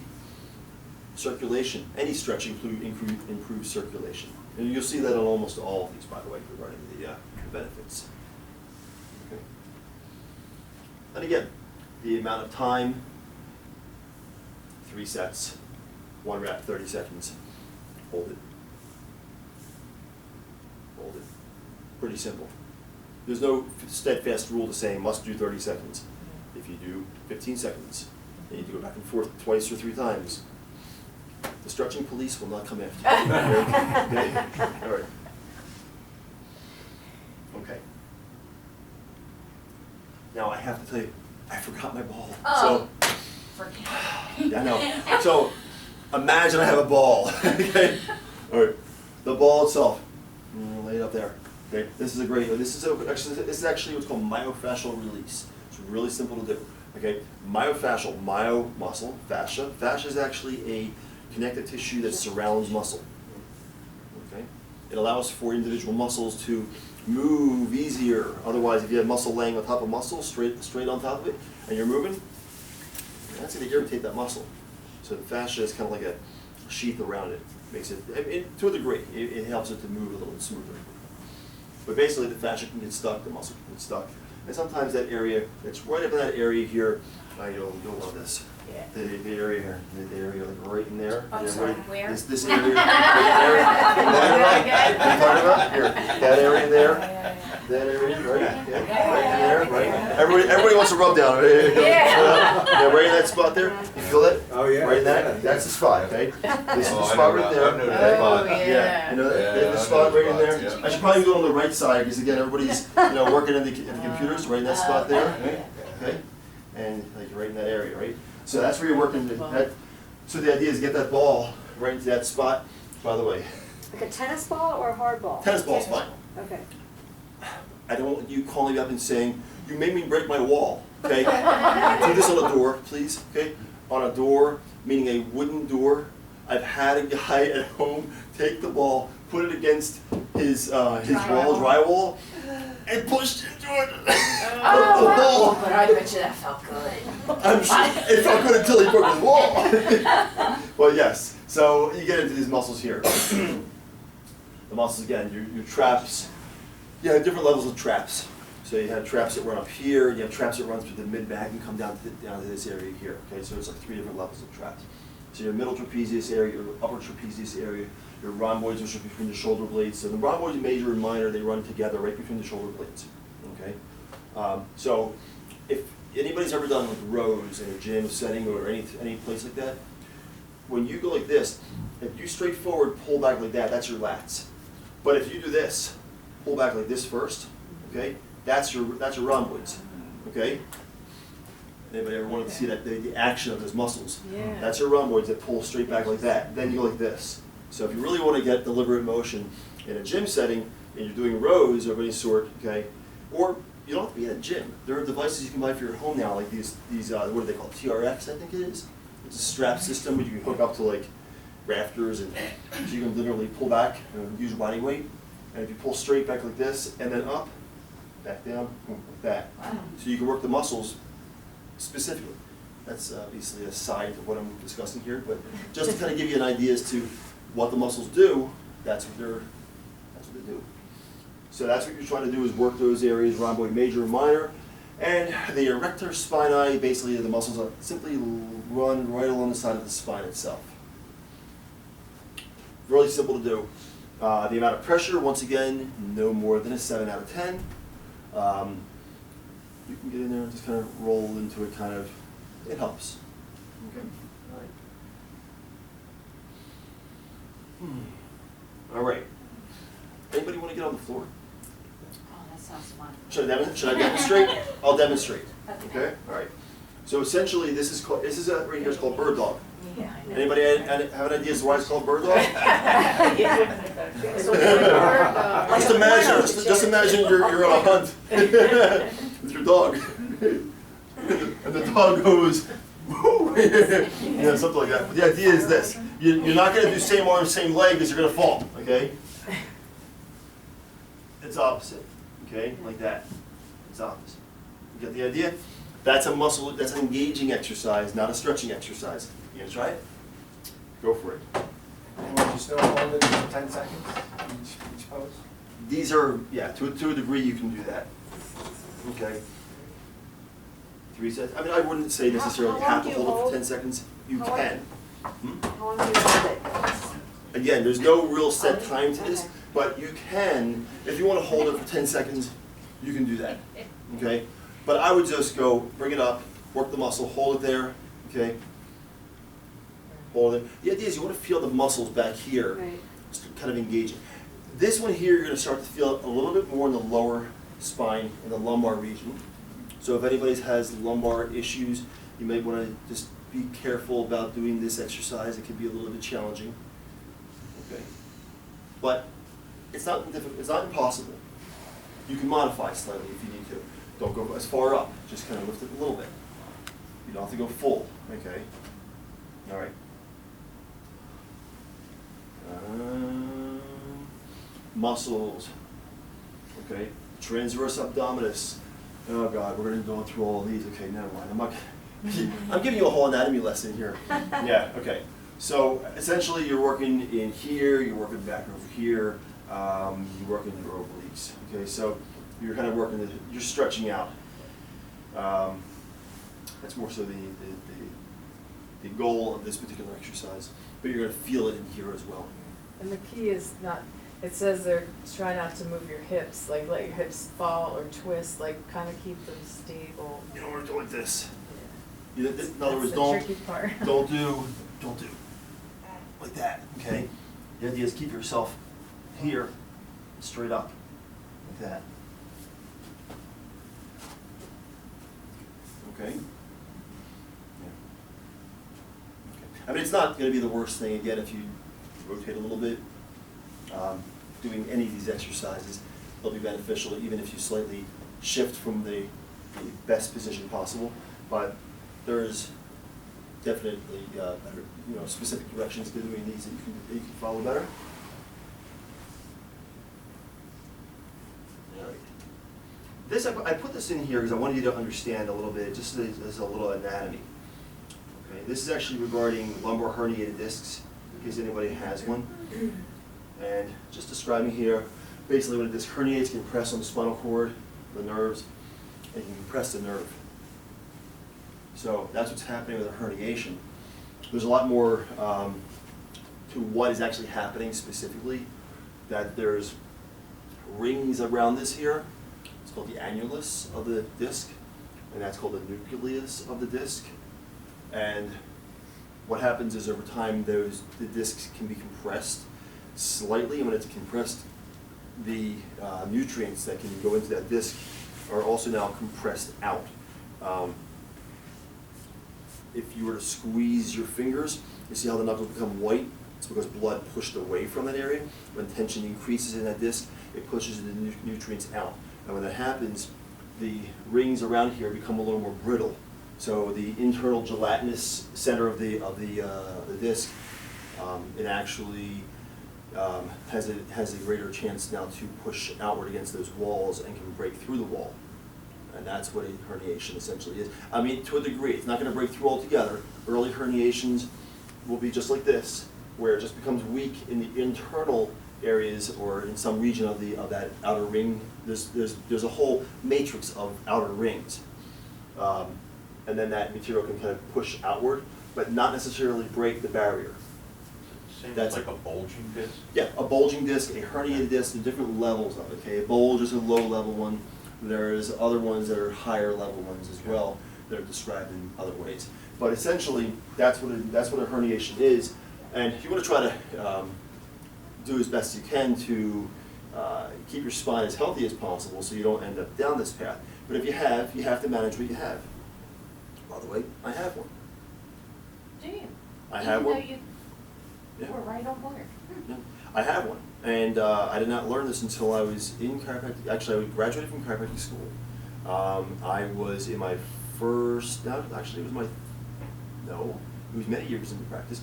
Circulation. Any stretch improves circulation. And you'll see that on almost all of these, by the way, regarding the benefits. Okay. And again, the amount of time, 3 sets, 1 rep, 30 seconds. Hold it. Hold it. Pretty simple. There's no steadfast rule to say must do 30 seconds. If you do 15 seconds, you need to go back and forth twice or 3 times. The stretching police will not come after you. Okay? All right. Okay. Now I have to tell you, I forgot my ball. Oh. So, Forget. yeah, I know. So imagine I have a ball. Okay. All right. The ball itself. Lay it up there. Okay, this is a great, this is actually what's called myofascial release. It's really simple to do. Okay, myofascial, myo, muscle, fascia. Fascia is actually a connective tissue that surrounds muscle. Okay, it allows for individual muscles to move easier. Otherwise, if you have muscle laying on top of muscle, straight on top of it, and you're moving, that's going to irritate that muscle. So the fascia is kind of like a sheath around it. Makes it, to a degree, it helps it to move a little bit smoother. But basically, the fascia can get stuck, the muscle can get stuck. And sometimes that area, it's right up in that area here, you'll love this. Yeah. The area here, the area like right in there. I'm Yeah, sorry, right- where? This area. Right there. Here, that area there. That area, right, yeah, right in there, right. Everybody wants to rub down, right? Yeah, right in that spot there. You feel it? Oh, yeah. Right in that. That's the spot, okay? This is the Oh, I spot know right that. there. I know that okay? spot. Yeah, you know Yeah, the I know spot that right in there. spot, yeah. I should probably go on the right side because again, everybody's working in the computers, right in that spot there. Okay, and like right in that area, right? So that's where you're working. So the idea is get that ball right into that spot. By the way, Like a tennis ball or a hard ball? tennis ball's fine. Okay. I don't want you calling me up and saying, you made me break my wall, okay? Do this on a door, please, okay? On a door, meaning a wooden door. I've had a guy at home take the ball, put it against his wall, drywall, and pushed into it. Oh, wow. But I bet you that felt good. I'm sure it felt good until he broke his wall. Well, yes, so you get into these muscles here. The muscles, again, your traps. You have different levels of traps. So you have traps that run up here, you have traps that run through the mid-back and come down to this area here. Okay, so it's like 3 different levels of traps. So your middle trapezius area, your upper trapezius area, your rhomboids, which are between the shoulder blades. So the rhomboids, major and minor, they run together right between the shoulder blades. Okay, so if anybody's ever done like rows in a gym setting or any place like that, when you go like this, if you straight forward pull back like that, that's your lats. But if you do this, pull back like this first, okay? That's your rhomboids, okay? Anybody ever wanted to see that the action of those muscles? Yeah. That's your rhomboids that pull straight back like that. Then you go like this. So if you really want to get deliberate motion in a gym setting and you're doing rows of any sort, okay? Or you don't have to be in a gym. There are devices you can buy for your home now, like these what are they called? TRX, I think it is. It's a strap system that you can hook up to like rafters, and so you can literally pull back and use body weight. And if you pull straight back like this, and then up, back down, like that. So you can work the muscles specifically. That's obviously a side of what I'm discussing here, but just to kind of give you an idea as to what the muscles do, that's what they do. So that's what you're trying to do, is work those areas, rhomboid major and minor. And the erector spinae, basically the muscles that simply run right along the side of the spine itself. Really simple to do. The amount of pressure, once again, no more than a 7 out of 10. You can get in there and just kind of roll into it, kind of, it helps. Okay. All right. Anybody want to get on the floor? Oh, that sounds fun. Should I demonstrate? I'll demonstrate. Okay. All right. So essentially, this is right here is called bird dog. Yeah, I know. Anybody have an idea as to why it's called bird dog? Just imagine you're on a hunt with your dog, and the dog goes, woo, something like that. But the idea is this: you're not going to do same arm, same leg, because you're going to fall. Okay? It's opposite. Okay, like that. It's opposite. You get the idea? That's a muscle. That's an engaging exercise, not a stretching exercise. You gonna try it? Go for it. And would you still hold it for 10 seconds, each pose? These are, yeah, to a degree you can do that. Okay. 3 sets. I mean, I wouldn't say necessarily How long have do to you hold it for hold? 10 seconds. You How long- can. How long do you hold it? Again, there's no real set Okay. time to this, Okay. but you can, if you want to hold it for 10 seconds, you can do that. Okay? But I would just go, bring it up, work the muscle, hold it there, okay? Hold it. The idea is you want to feel the muscles back here, Right. just kind of engaging. This one here, you're going to start to feel it a little bit more in the lower spine, in the lumbar region. So if anybody has lumbar issues, you might want to just be careful about doing this exercise. It can be a little bit challenging. Okay. But it's not difficult, it's not impossible. You can modify slightly if you need to. Don't go as far up, just kind of lift it a little bit. You don't have to go full, okay? All right. Muscles, okay? Transverse abdominis. Oh God, we're gonna go through all of these. Okay, never mind. I'm giving you a whole anatomy lesson here. Yeah, okay. So essentially you're working in here, you're working back over here, you're working your obliques. Okay, so you're kind of working, you're stretching out. That's more so the goal of this particular exercise, but you're going to feel it in here as well. And the key is not, it says there, try not to move your hips, like let your hips fall or twist, like kind of keep them stable. You don't want to do like this. Yeah. In other words, That's the tricky part. don't do like that, okay? The idea is keep yourself here, straight up, like that. Okay? Yeah. Okay. I mean, it's not going to be the worst thing, again, if you rotate a little bit. Doing any of these exercises, they'll be beneficial, even if you slightly shift from the best position possible. But there's definitely better, specific directions to doing these that you can follow better. All right. This I put this in here because I wanted you to understand a little bit, just as a little anatomy. Okay. This is actually regarding lumbar herniated discs, in case anybody has one. And just describing here, basically when a disc herniates, you can press on the spinal cord, the nerves, and you can compress the nerve. So that's what's happening with a herniation. There's a lot more to what is actually happening specifically, that there's rings around this here. It's called the annulus of the disc, and that's called the nucleus of the disc. And what happens is over time the discs can be compressed slightly, and when it's compressed, the nutrients that can go into that disc are also now compressed out. If you were to squeeze your fingers, you see how the knuckles become white? It's because blood pushed away from that area. When tension increases in that disc, it pushes the nutrients out. And when that happens, the rings around here become a little more brittle. So the internal gelatinous center of the disc, it actually has a greater chance now to push outward against those walls and can break through the wall. And that's what a herniation essentially is. I mean, to a degree, it's not going to break through altogether. Early herniations will be just like this, where it just becomes weak in the internal areas or in some region of that outer ring. There's a whole matrix of outer rings. And then that material can kind of push outward, but not necessarily break the barrier. Seems That's like a bulging disc? Yeah, a bulging disc, a herniated disc, there are different levels of it, okay? A bulge is a low level one. There's other ones that are higher level ones as well that are described in other ways. But essentially, that's what a herniation is. And if you want to try to do as best you can to keep your spine as healthy as possible so you don't end up down this path. But if you have to manage what you have. By the way, I have one. Do you? I have one. Even though you were right on board. Yeah, I have one. And I did not learn this until I was in chiropractic. Actually, I graduated from chiropractic school. I was in my first, actually it was many years into practice.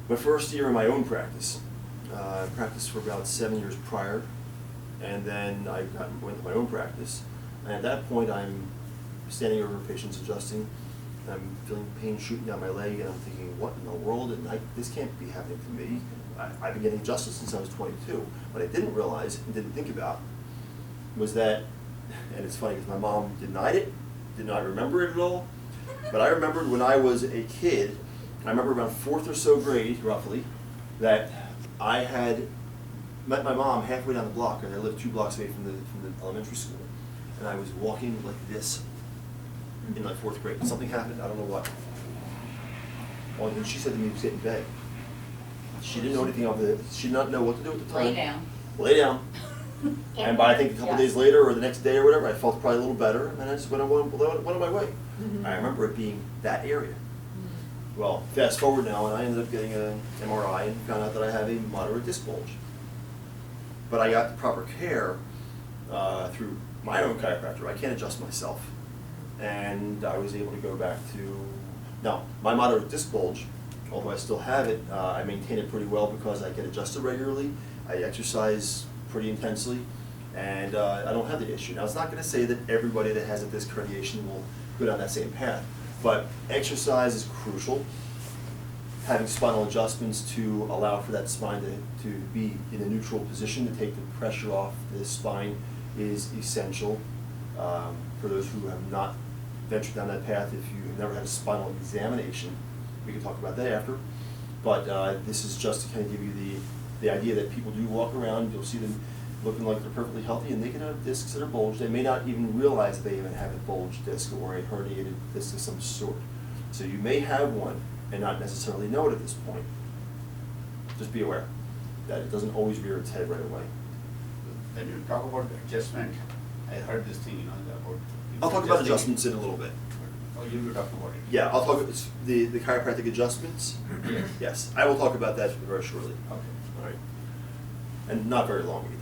My first year in my own practice. I practiced for about 7 years prior, and then I went to my own practice. And at that point, I'm standing over patients adjusting. I'm feeling pain shooting down my leg, and I'm thinking, what in the world? And this can't be happening to me. I've been getting adjusted since I was 22. What I didn't realize and didn't think about was that, and it's funny because my mom denied it, did not remember it at all, but I remembered when I was a kid, I remember around 4th or so grade, roughly, that I had met my mom halfway down the block, and I lived 2 blocks away from the elementary school, and I was walking like this in like 4th grade. Something happened, I don't know what. Well, then she said to me, sit in bed. She didn't know anything of it. She did not know what to do at the time. Lay down. Lay down. And by I think a couple days later or the next day or whatever, I felt probably a little better, and I just went on my way. I remember it being that area. Well, fast forward now, and I ended up getting an MRI and found out that I have a moderate disc bulge. but I got the proper care through my own chiropractor. I can't adjust myself. And I was able to go back to, now, my moderate disc bulge, although I still have it, I maintain it pretty well because I get adjusted regularly, I exercise pretty intensely, and I don't have the issue. Now, it's not going to say that everybody that has a disc herniation will go down that same path, but exercise is crucial. Having spinal adjustments to allow for that spine to be in a neutral position, to take the pressure off the spine, is essential. For those who have not ventured down that path, if you have never had a spinal examination, we can talk about that after. But this is just to kind of give you the idea that people do walk around, you'll see them looking like they're perfectly healthy, and they can have discs that are bulged. They may not even realize they even have a bulged disc or a herniated disc of some sort. So you may have one and not necessarily know it at this point. Just be aware that it doesn't always rear its head right away. When you talk about adjustment, I heard this thing, about. I'll talk about adjustments in a little bit. Oh, you'll be talking about it? Yeah, I'll talk about the chiropractic adjustments. Yes. Yes, I will talk about that very shortly. Okay. All right. And not very long either.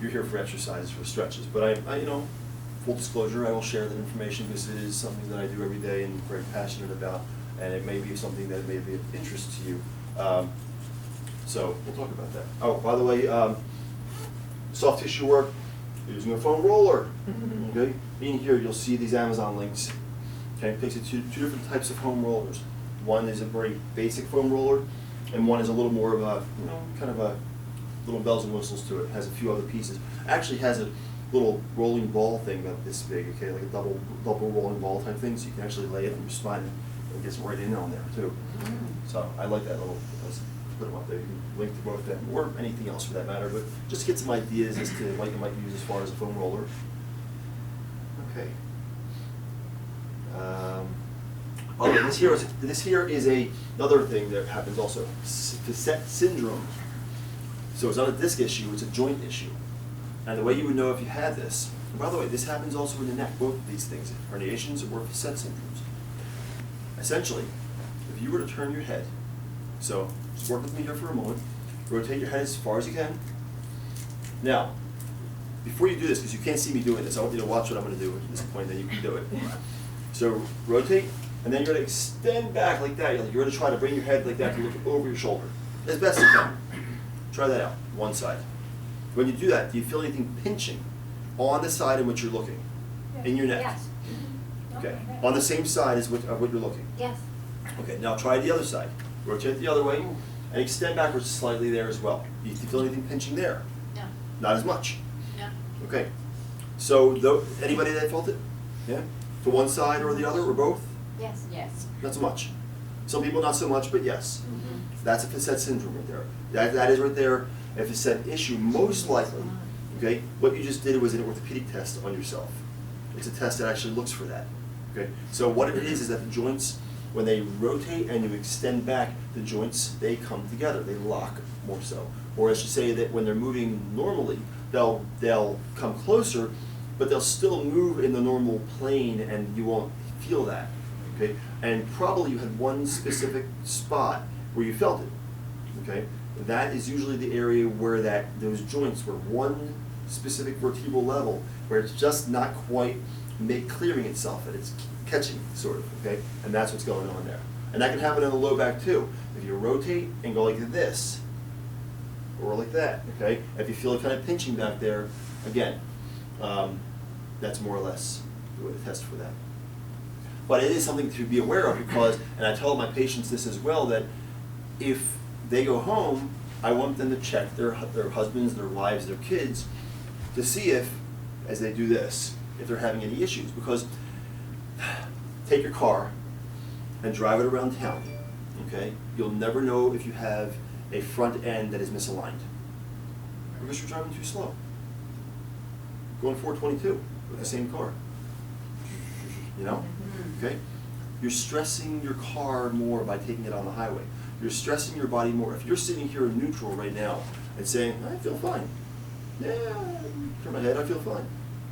You're here for exercises, for stretches, but I, full disclosure, I will share that information because it is something that I do every day and very passionate about, and it may be something that may be of interest to you. So we'll talk about that. Oh, by the way, soft tissue work, using a foam roller. Okay, in here you'll see these Amazon links. Okay, it takes you to two different types of foam rollers. One is a very basic foam roller, and one is a little more of a, kind of a little bells and whistles to it. It has a few other pieces. Actually has a little rolling ball thing about this big, okay, like a double rolling ball type thing, so you can actually lay it on your spine and it gets right in on there too. So I like that little, let's put them up there. You can link to both of them or anything else for that matter, but just to get some ideas as to what you might use as far as a foam roller. Okay. Oh, this here is another thing that happens also, facet syndrome. So it's not a disc issue, it's a joint issue. And the way you would know if you had this, and by the way, this happens also in the neck, both of these things, herniations or facet syndromes. Essentially, if you were to turn your head, so just work with me here for a moment, rotate your head as far as you can. Now, before you do this, because you can't see me doing this, I want you to watch what I'm going to do at this point, then you can do it. So rotate, and then you're going to extend back like that. You're going to try to bring your head like that to look over your shoulder, as best you can. Try that out, one side. When you do that, do you feel anything pinching on the side in which you're looking? In your neck? Yes. Okay, on the same side as what you're looking? Yes. Okay, now try the other side. Rotate the other way, and extend backwards slightly there as well. Do you feel anything pinching there? No. Not as much? No. Okay, so anybody that felt it? Yeah? To one side or the other, or both? Yes. Yes. Not so much. Some people not so much, but yes. That's a facet syndrome right there. That is right there a facet issue, most likely. Okay, what you just did was an orthopedic test on yourself. It's a test that actually looks for that. Okay, so what it is that the joints, when they rotate and you extend back, the joints, they come together, they lock more so. Or I should say that when they're moving normally, they'll come closer, but they'll still move in the normal plane and you won't feel that. Okay, and probably you had one specific spot where you felt it. Okay, that is usually the area where those joints were one specific vertebral level where it's just not quite clearing itself, that it's catching sort of, okay? And that's what's going on there. And that can happen in the low back too. If you rotate and go like this, or like that, okay? If you feel it kind of pinching back there, again, that's more or less the way to test for that. But it is something to be aware of because, and I tell my patients this as well, that if they go home, I want them to check their husbands, their wives, their kids, to see if, as they do this, if they're having any issues. Because take your car and drive it around town, okay? You'll never know if you have a front end that is misaligned because you're driving too slow. Going 422 with the same car, you know? Okay? You're stressing your car more by taking it on the highway. You're stressing your body more. If you're sitting here in neutral right now and saying, I feel fine. Yeah, turn my head, I feel fine.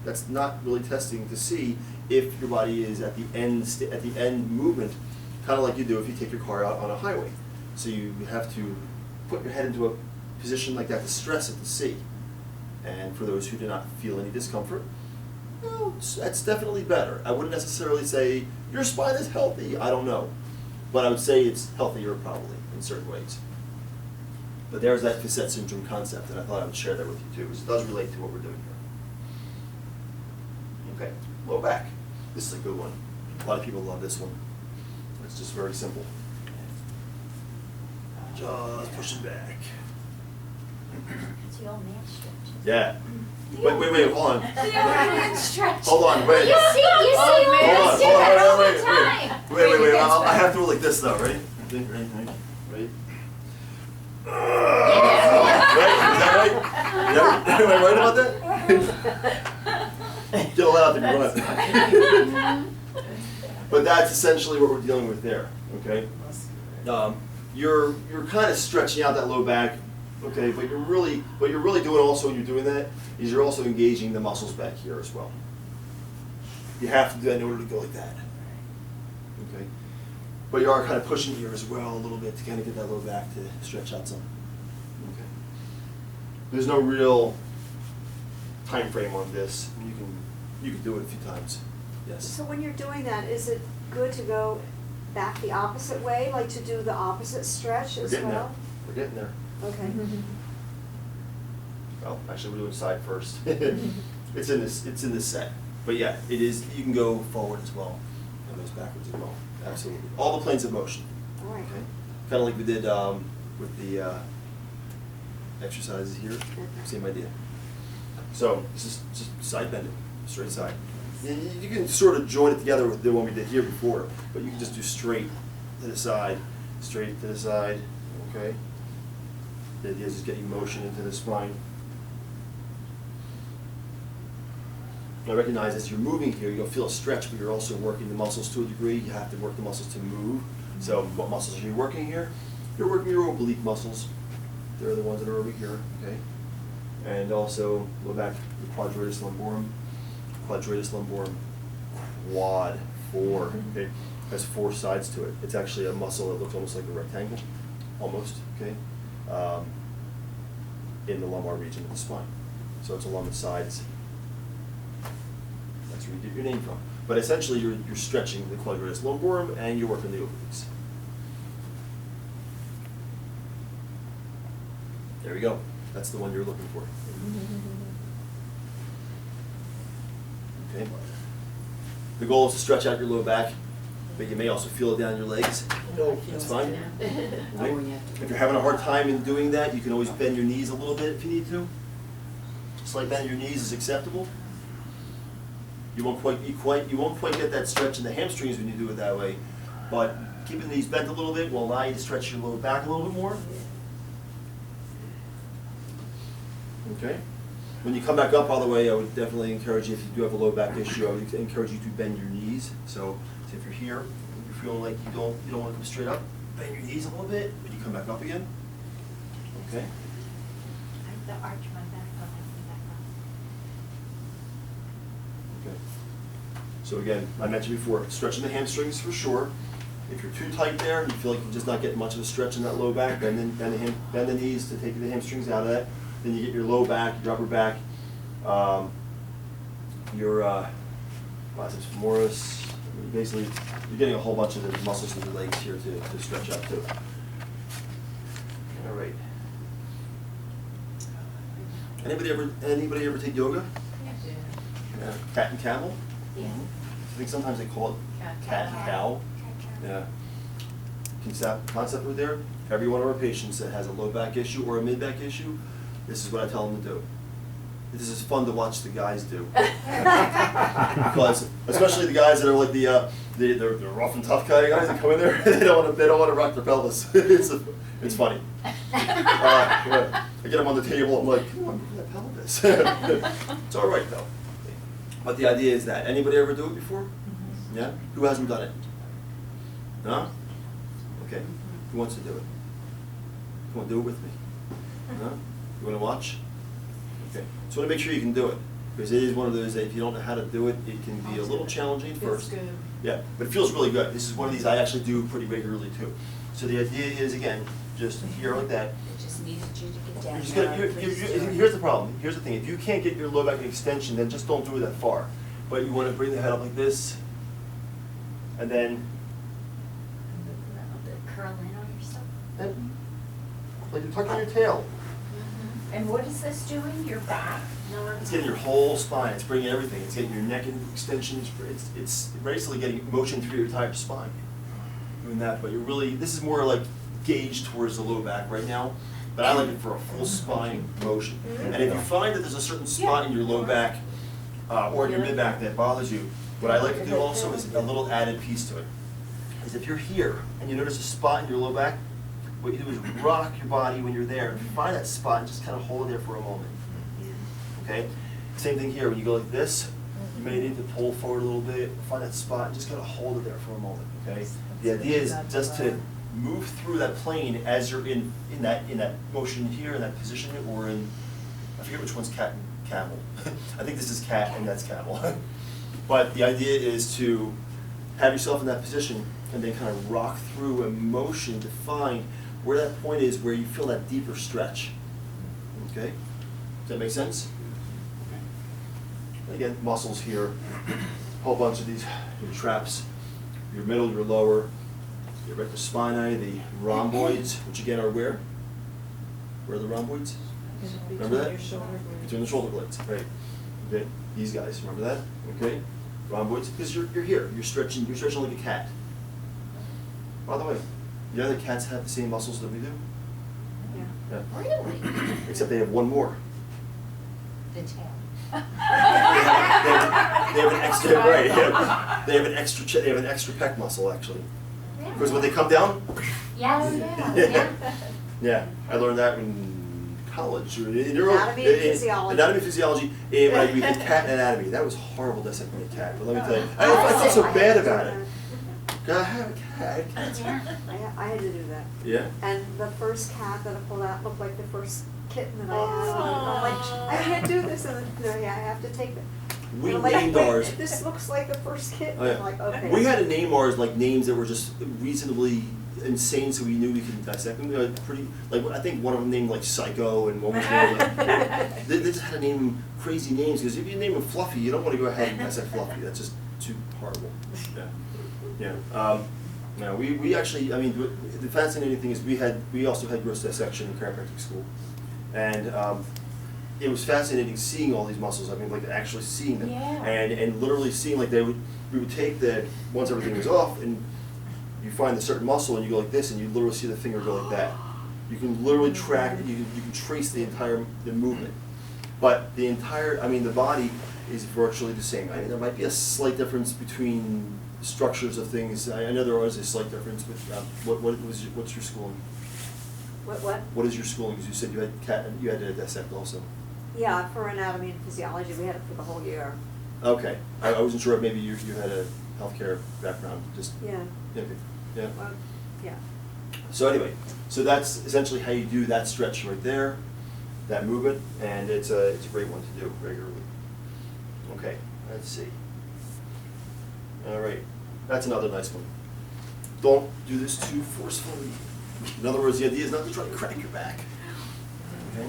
That's not really testing to see if your body is at the end movement, kind of like you do if you take your car out on a highway. So you have to put your head into a position like that to stress it to see. And for those who do not feel any discomfort, well, that's definitely better. I wouldn't necessarily say your spine is healthy. I don't know, but I would say it's healthier probably in certain ways. But there's that facet syndrome concept, and I thought I would share that with you too, because it does relate to what we're doing here. Okay, low back. This is a good one. A lot of people love this one. It's just very simple. Just push it back. It's the old man stretch. Yeah. Wait, hold on. The old man stretch. Hold on, wait. You see Oh, man, Hold on, do that all wait. the time. Wait. I have to go like this though, right? Right? Right? Is that right? Yeah? Am I right about that? Get allowed to be right. But that's essentially what we're dealing with there, okay? You're kind of stretching out that low back, okay, but what you're really doing also when you're doing that is you're also engaging the muscles back here as well. You have to do that in order to go like that, okay? But you are kind of pushing here as well a little bit to kind of get that low back to stretch out some, okay? There's no real time frame on this. You can do it a few times, yes. So when you're doing that, is it good to go back the opposite way, like to do the opposite stretch as well? We're getting there. Okay. Well, actually, we're doing side first. It's in this set. But yeah, it is. You can go forward as well, and goes backwards as well. Absolutely. All the planes of motion. All right. Okay. Kind of like we did with the exercises here. Same idea. So this is just side bending, straight side. You can sort of join it together with the one we did here before, but you can just do straight to the side, straight to the side. Okay. The idea is just getting motion into the spine. Now recognize as you're moving here, you'll feel a stretch, but you're also working the muscles to a degree. You have to work the muscles to move. So what muscles are you working here? You're working your oblique muscles. They're the ones that are over here, okay? And also low back, the quadratus lumborum. Quadratus lumborum, quad, 4, okay? Has 4 sides to it. It's actually a muscle that looks almost like a rectangle, almost, okay? In the lumbar region of the spine. So it's along the sides. That's where you get your name from. But essentially you're stretching the quadratus lumborum and you're working the obliques. There we go. That's the one you're looking for. Okay. The goal is to stretch out your low back, but you may also feel it down your legs. That's fine. Okay. If you're having a hard time in doing that, you can always bend your knees a little bit if you need to. Slight bend of your knees is acceptable. You won't quite get that stretch in the hamstrings when you do it that way, but keeping the knees bent a little bit will allow you to stretch your low back a little bit more. Okay. When you come back up, by the way, I would definitely encourage you, if you do have a low back issue, I would encourage you to bend your knees. So if you're here, and you're feeling like you don't want to come straight up, bend your knees a little bit when you come back up again. Okay. I have to arch my back up and back up. Okay. So again, I mentioned before, stretching the hamstrings for sure. If you're too tight there and you feel like you're just not getting much of a stretch in that low back, bend the knees to take the hamstrings out of that. Then you get your low back, your upper back, your biceps femoris. Basically, you're getting a whole bunch of the muscles in your legs here to stretch out too. All right. Anybody ever take yoga? Yeah. Cat and camel? Yeah. I think sometimes they call it cat and cow. Yeah. Concept right there. Every one of our patients that has a low back issue or a mid back issue, this is what I tell them to do. This is fun to watch the guys do. Because especially the guys that are like the rough and tough kind of guys that come in there, they don't want to rock their pelvis. It's funny. I get them on the table. I'm like, come on, move that pelvis. It's all right though. But the idea is that anybody ever do it before? Yeah. Who hasn't done it? No? Okay. Who wants to do it? Come on, do it with me. No? You want to watch? Okay. So I want to make sure you can do it, because it is one of those that if you don't know how to do it, it can be a little challenging first. Feels good. Yeah, but it feels really good. This is one of these I actually do pretty regularly too. So the idea is, again, just here like that. It just needed you to get down. You're just gonna, here's the problem, here's the thing, if you can't get your low back extension, then just don't do it that far. But you wanna bring the head up like this, and then, Curl in on yourself. like you're tucking your tail. And what is this doing? Your back? It's getting your whole spine, it's bringing everything, it's getting your neck extension, it's basically getting motion through your entire spine. Doing that, but you're really, this is more like gauged towards the low back right now, but I like it for a full spine motion. And if you find that there's a certain spot in your low back, or in your mid back that bothers you, what I like to do also is a little added piece to it. Is if you're here and you notice a spot in your low back, what you do is rock your body when you're there and find that spot and just kind of hold it there for a moment. Okay? Same thing here, when you go like this, you may need to pull forward a little bit, find that spot and just kind of hold it there for a moment, okay? The idea is just to move through that plane as you're in that motion here, in that position, or in, I forget which one's cat and camel. I think this is cat and that's camel. But the idea is to have yourself in that position and then kind of rock through a motion to find where that point is where you feel that deeper stretch. Okay? Does that make sense? Again, muscles here, a whole bunch of these, your traps, your middle, your lower, your rectus spinae, the rhomboids, which again are where? Where are the rhomboids? Remember that? Between your shoulder blades. Between the shoulder blades, right. Okay. These guys, remember that? Okay. Rhomboids, because you're here, you're stretching like a cat. By the way, the other cats have the same muscles that we do? Yeah. Yeah. Really? Except they have one more. The tail. They have an extra, right, yeah. They have an extra pec muscle actually. Because when they come down, Yeah. yeah, I learned that in college. Anatomy and physiology. Anatomy and physiology, and like we did cat anatomy. That was horrible dissecting a cat, but let me tell you, I felt so bad about it. God, I have a cat. I had to do that. Yeah. And the first cat that I pulled out looked like the first kitten that I had. And I'm like, I can't do this, and then, no, yeah, I have to take it. We And I'm like, named wait, ours. This looks like the first kitten. Oh, yeah. I'm like, okay. We had to name ours like names that were just reasonably insane, so we knew we could dissect them. Pretty, like I think one of them named like Psycho, and one was named like, they just had to name them crazy names because if you name them Fluffy, you don't want to go ahead and dissect Fluffy. That's just too horrible. Yeah. Yeah. No, we actually, I mean, the fascinating thing is we also had gross dissection in chiropractic school, and it was fascinating seeing all these muscles. I mean, like actually seeing them, Yeah. and literally seeing like we would take the once everything was off, and you find the certain muscle and you go like this, and you literally see the finger go like that. You can literally track, you can trace the movement, but the body is virtually the same. I mean, there might be a slight difference between structures of things. I know there was a slight difference, but what's your schooling? What? What is your schooling? Because you said you had to dissect also. Yeah, for anatomy and physiology, we had it for the whole year. Okay, I wasn't sure if maybe you had a healthcare background. Just Yeah. Okay. Yeah. Well, yeah. So anyway, so that's essentially how you do that stretch right there, that movement, and it's a great one to do regularly. Okay, let's see. All right, that's another nice one. Don't do this too forcefully. In other words, the idea is not to try to crack your back. Okay?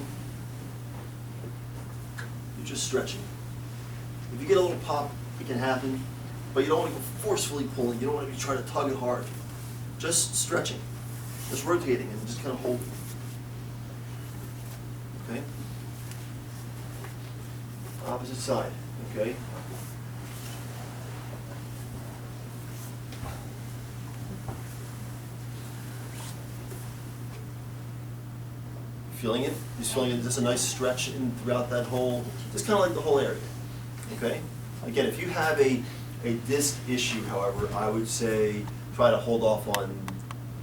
You're just stretching. If you get a little pop, it can happen, but you don't want to go forcefully pulling. You don't want to be trying to tug it hard. Just stretching, just rotating, and just kind of holding. Okay? Opposite side. Okay? Feeling it? Just feeling it, just a nice stretch throughout that whole, just kind of like the whole area. Okay? Again, if you have a disc issue, however, I would say try to hold off on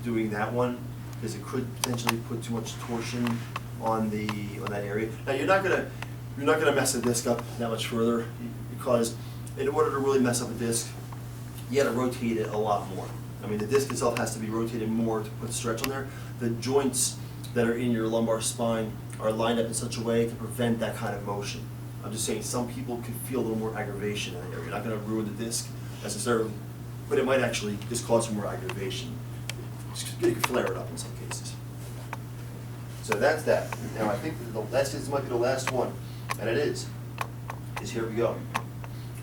doing that one because it could potentially put too much torsion on that area. Now you're not gonna mess the disc up that much further because in order to really mess up a disc, you got to rotate it a lot more. I mean, the disc itself has to be rotated more to put stretch on there. The joints that are in your lumbar spine are lined up in such a way to prevent that kind of motion. I'm just saying some people could feel a little more aggravation in that area. You're not going to ruin the disc necessarily, but it might actually just cause some more aggravation. You can flare it up in some cases. So that's that. Now, I think this might be the last one, and it is here we go.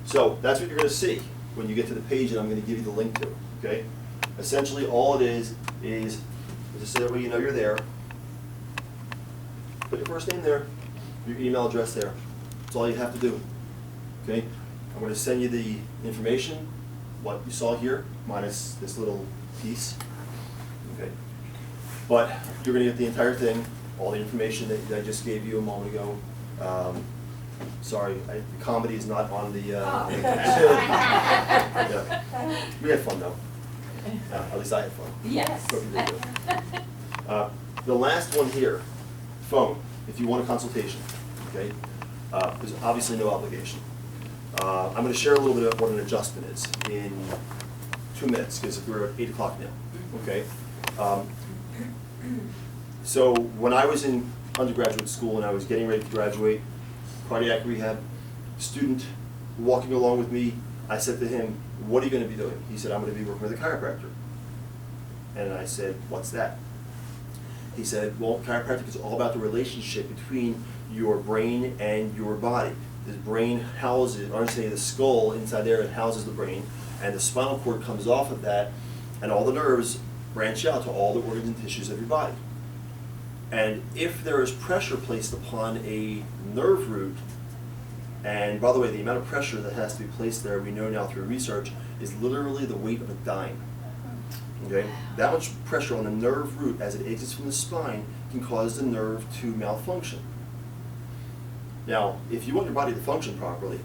So that's what you're going to see when you get to the page that I'm going to give you the link to, okay? Essentially, all it is just so that way you know you're there. Put your first name there, your email address there. That's all you have to do, okay? I'm going to send you the information, what you saw here, minus this little piece, okay? But you're going to get the entire thing, all the information that I just gave you a moment ago. Sorry, the comedy is not on the. Yeah. We had fun though. At least I had fun. Yes. Hope you did too. The last one here, phone. If you want a consultation, okay. There's obviously no obligation. I'm going to share a little bit of what an adjustment is in 2 minutes because we're at 8 o'clock now. Okay. So when I was in undergraduate school and I was getting ready to graduate, cardiac rehab, student walking along with me, I said to him, "What are you going to be doing?" He said, "I'm going to be working with a chiropractor." And I said, "What's that?" He said, "Well, chiropractic is all about the relationship between your brain and your body. The brain houses, or I say the skull inside there, it houses the brain, and the spinal cord comes off of that, and all the nerves branch out to all the organs and tissues of your body. And if there is pressure placed upon a nerve root, and by the way, the amount of pressure that has to be placed there, we know now through research, is literally the weight of a dime. Okay? That much pressure on the nerve root as it exits from the spine can cause the nerve to malfunction. Now, if you want your body to function properly,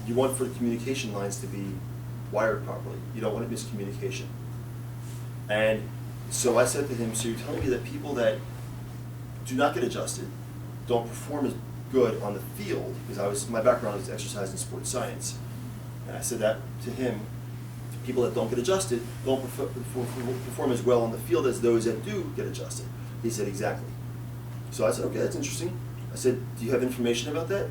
you want for the communication lines to be wired properly. You don't want a miscommunication. And so I said to him, "So you're telling me that people that do not get adjusted don't perform as good on the field," because my background is exercise and sports science. And I said that to him, people that don't get adjusted don't perform as well on the field as those that do get adjusted. He said, "Exactly." So I said, "Okay, that's interesting." I said, "Do you have information about that?"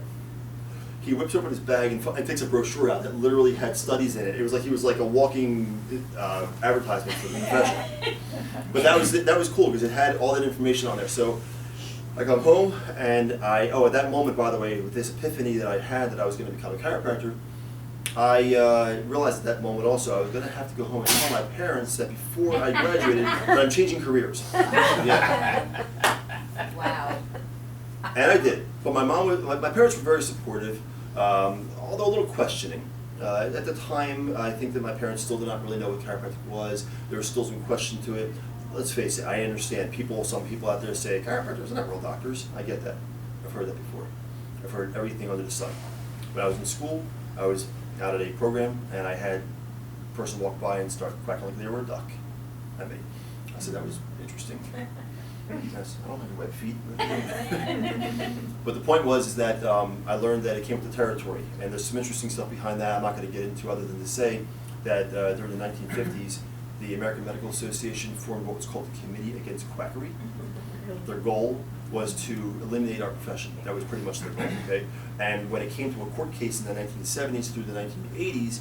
He whips open his bag and takes a brochure out that literally had studies in it. It was like he was like a walking advertisement for the profession. But that was cool because it had all that information on there. So I come home and at that moment, by the way, with this epiphany that I had that I was going to become a chiropractor, I realized at that moment also I was going to have to go home and tell my parents that before I graduated that I'm changing careers. Yeah. Wow. And I did. But my parents were very supportive, although a little questioning. At the time, I think that my parents still did not really know what chiropractic was. There was still some question to it. Let's face it, I understand some people out there say, chiropractors are not real doctors. I get that. I've heard that before. I've heard everything under the sun. When I was in school, I was out at a program, and I had a person walk by and start quacking like they were a duck at me. I said, that was interesting. Yes, I don't have web feet. But the point was that I learned that it came with the territory, and there's some interesting stuff behind that I'm not going to get into other than to say that during the 1950s, the American Medical Association formed what was called the Committee Against Quackery. Their goal was to eliminate our profession. That was pretty much their goal, okay? And when it came to a court case in the 1970s through the 1980s,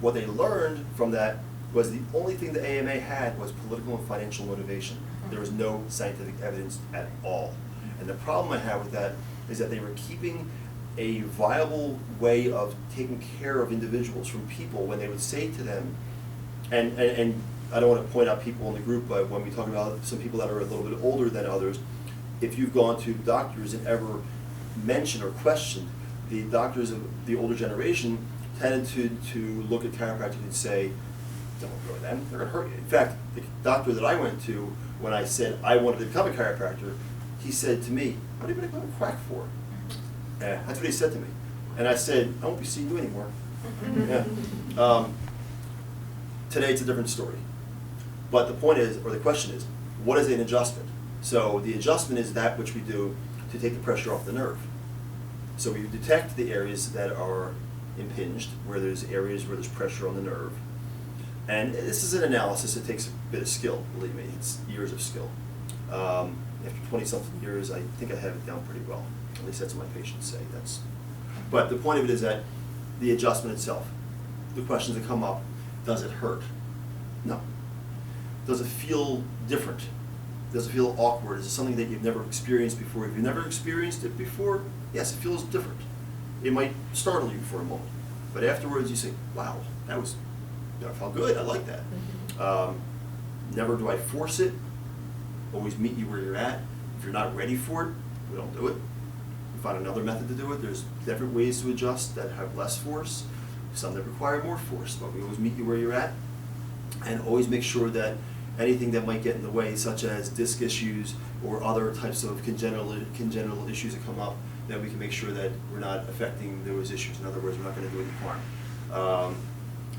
what they learned from that was the only thing the AMA had was political and financial motivation. There was no scientific evidence at all. And the problem I have with that is that they were keeping a viable way of taking care of individuals from people when they would say to them, and I don't want to point out people in the group, but when we talk about some people that are a little bit older than others, if you've gone to doctors and ever mentioned or questioned, the doctors of the older generation tended to look at chiropractic and say, "Don't go to them, they're going to hurt you." In fact, the doctor that I went to, when I said I wanted to become a chiropractor, he said to me, "What are you going to go to quack for?" Yeah, that's what he said to me. And I said, "I won't be seeing you anymore." Yeah. Today it's a different story. But the point is, or the question is, what is an adjustment? So the adjustment is that which we do to take the pressure off the nerve. So we detect the areas that are impinged, where there's areas where there's pressure on the nerve. And this is an analysis. It takes a bit of skill, believe me. It's years of skill. After 20-something years, I think I have it down pretty well. At least that's what my patients say. But the point of it is that the adjustment itself, the questions that come up, does it hurt? No. Does it feel different? Does it feel awkward? Is it something that you've never experienced before? If you've never experienced it before, yes, it feels different. It might startle you for a moment, but afterwards you say, wow, that felt good, I like that. Never do I force it. Always meet you where you're at. If you're not ready for it, we don't do it. We find another method to do it. There's different ways to adjust that have less force, some that require more force, but we always meet you where you're at, and always make sure that anything that might get in the way, such as disc issues or other types of congenital issues that come up, that we can make sure that we're not affecting those issues. In other words, we're not going to do any harm.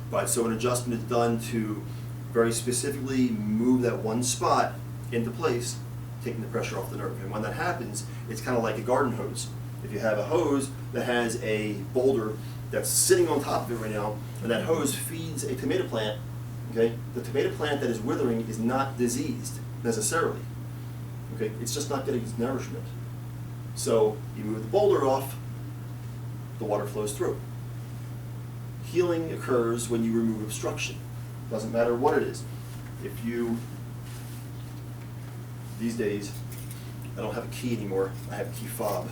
But so an adjustment is done to very specifically move that one spot into place, taking the pressure off the nerve. And when that happens, it's kind of like a garden hose. If you have a hose that has a boulder that's sitting on top of it right now, and that hose feeds a tomato plant, okay, the tomato plant that is withering is not diseased necessarily. Okay, it's just not getting its nourishment. So you move the boulder off, the water flows through. Healing occurs when you remove obstruction. Doesn't matter what it is. If you, these days, I don't have a key anymore, I have a key fob.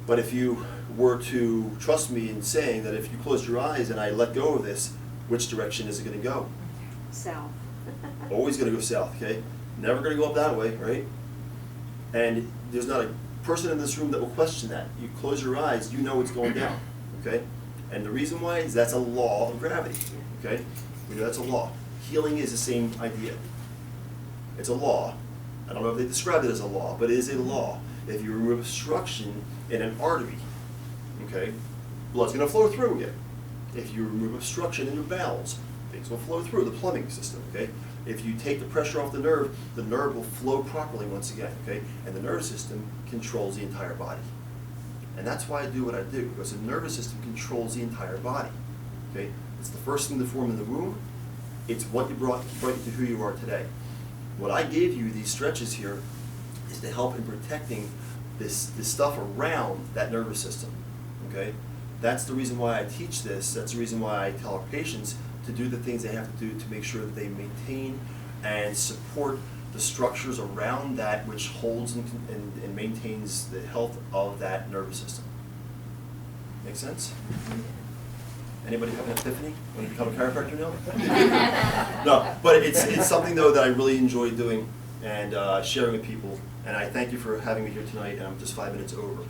But if you were to trust me in saying that if you close your eyes and I let go of this, which direction is it going to go? South. Always going to go south, okay? Never going to go up that way, right? And there's not a person in this room that will question that. You close your eyes, you know it's going down, okay? And the reason why is that's a law of gravity, okay? We know that's a law. Healing is the same idea. It's a law. I don't know if they described it as a law, but it is a law. If you remove obstruction in an artery, okay, blood's going to flow through again. If you remove obstruction in your bowels, things will flow through the plumbing system, okay? If you take the pressure off the nerve will flow properly once again, okay? And the nervous system controls the entire body. And that's why I do what I do, because the nervous system controls the entire body, okay? It's the first thing to form in the womb. It's what you brought you to who you are today. What I gave you, these stretches here, is to help in protecting this stuff around that nervous system, okay? That's the reason why I teach this. That's the reason why I tell our patients to do the things they have to do to make sure that they maintain and support the structures around that which holds and maintains the health of that nervous system. Make sense? Anybody have an epiphany when you become a chiropractor now? No, but it's something though that I really enjoy doing and sharing with people. And I thank you for having me here tonight, and I'm just 5 minutes over.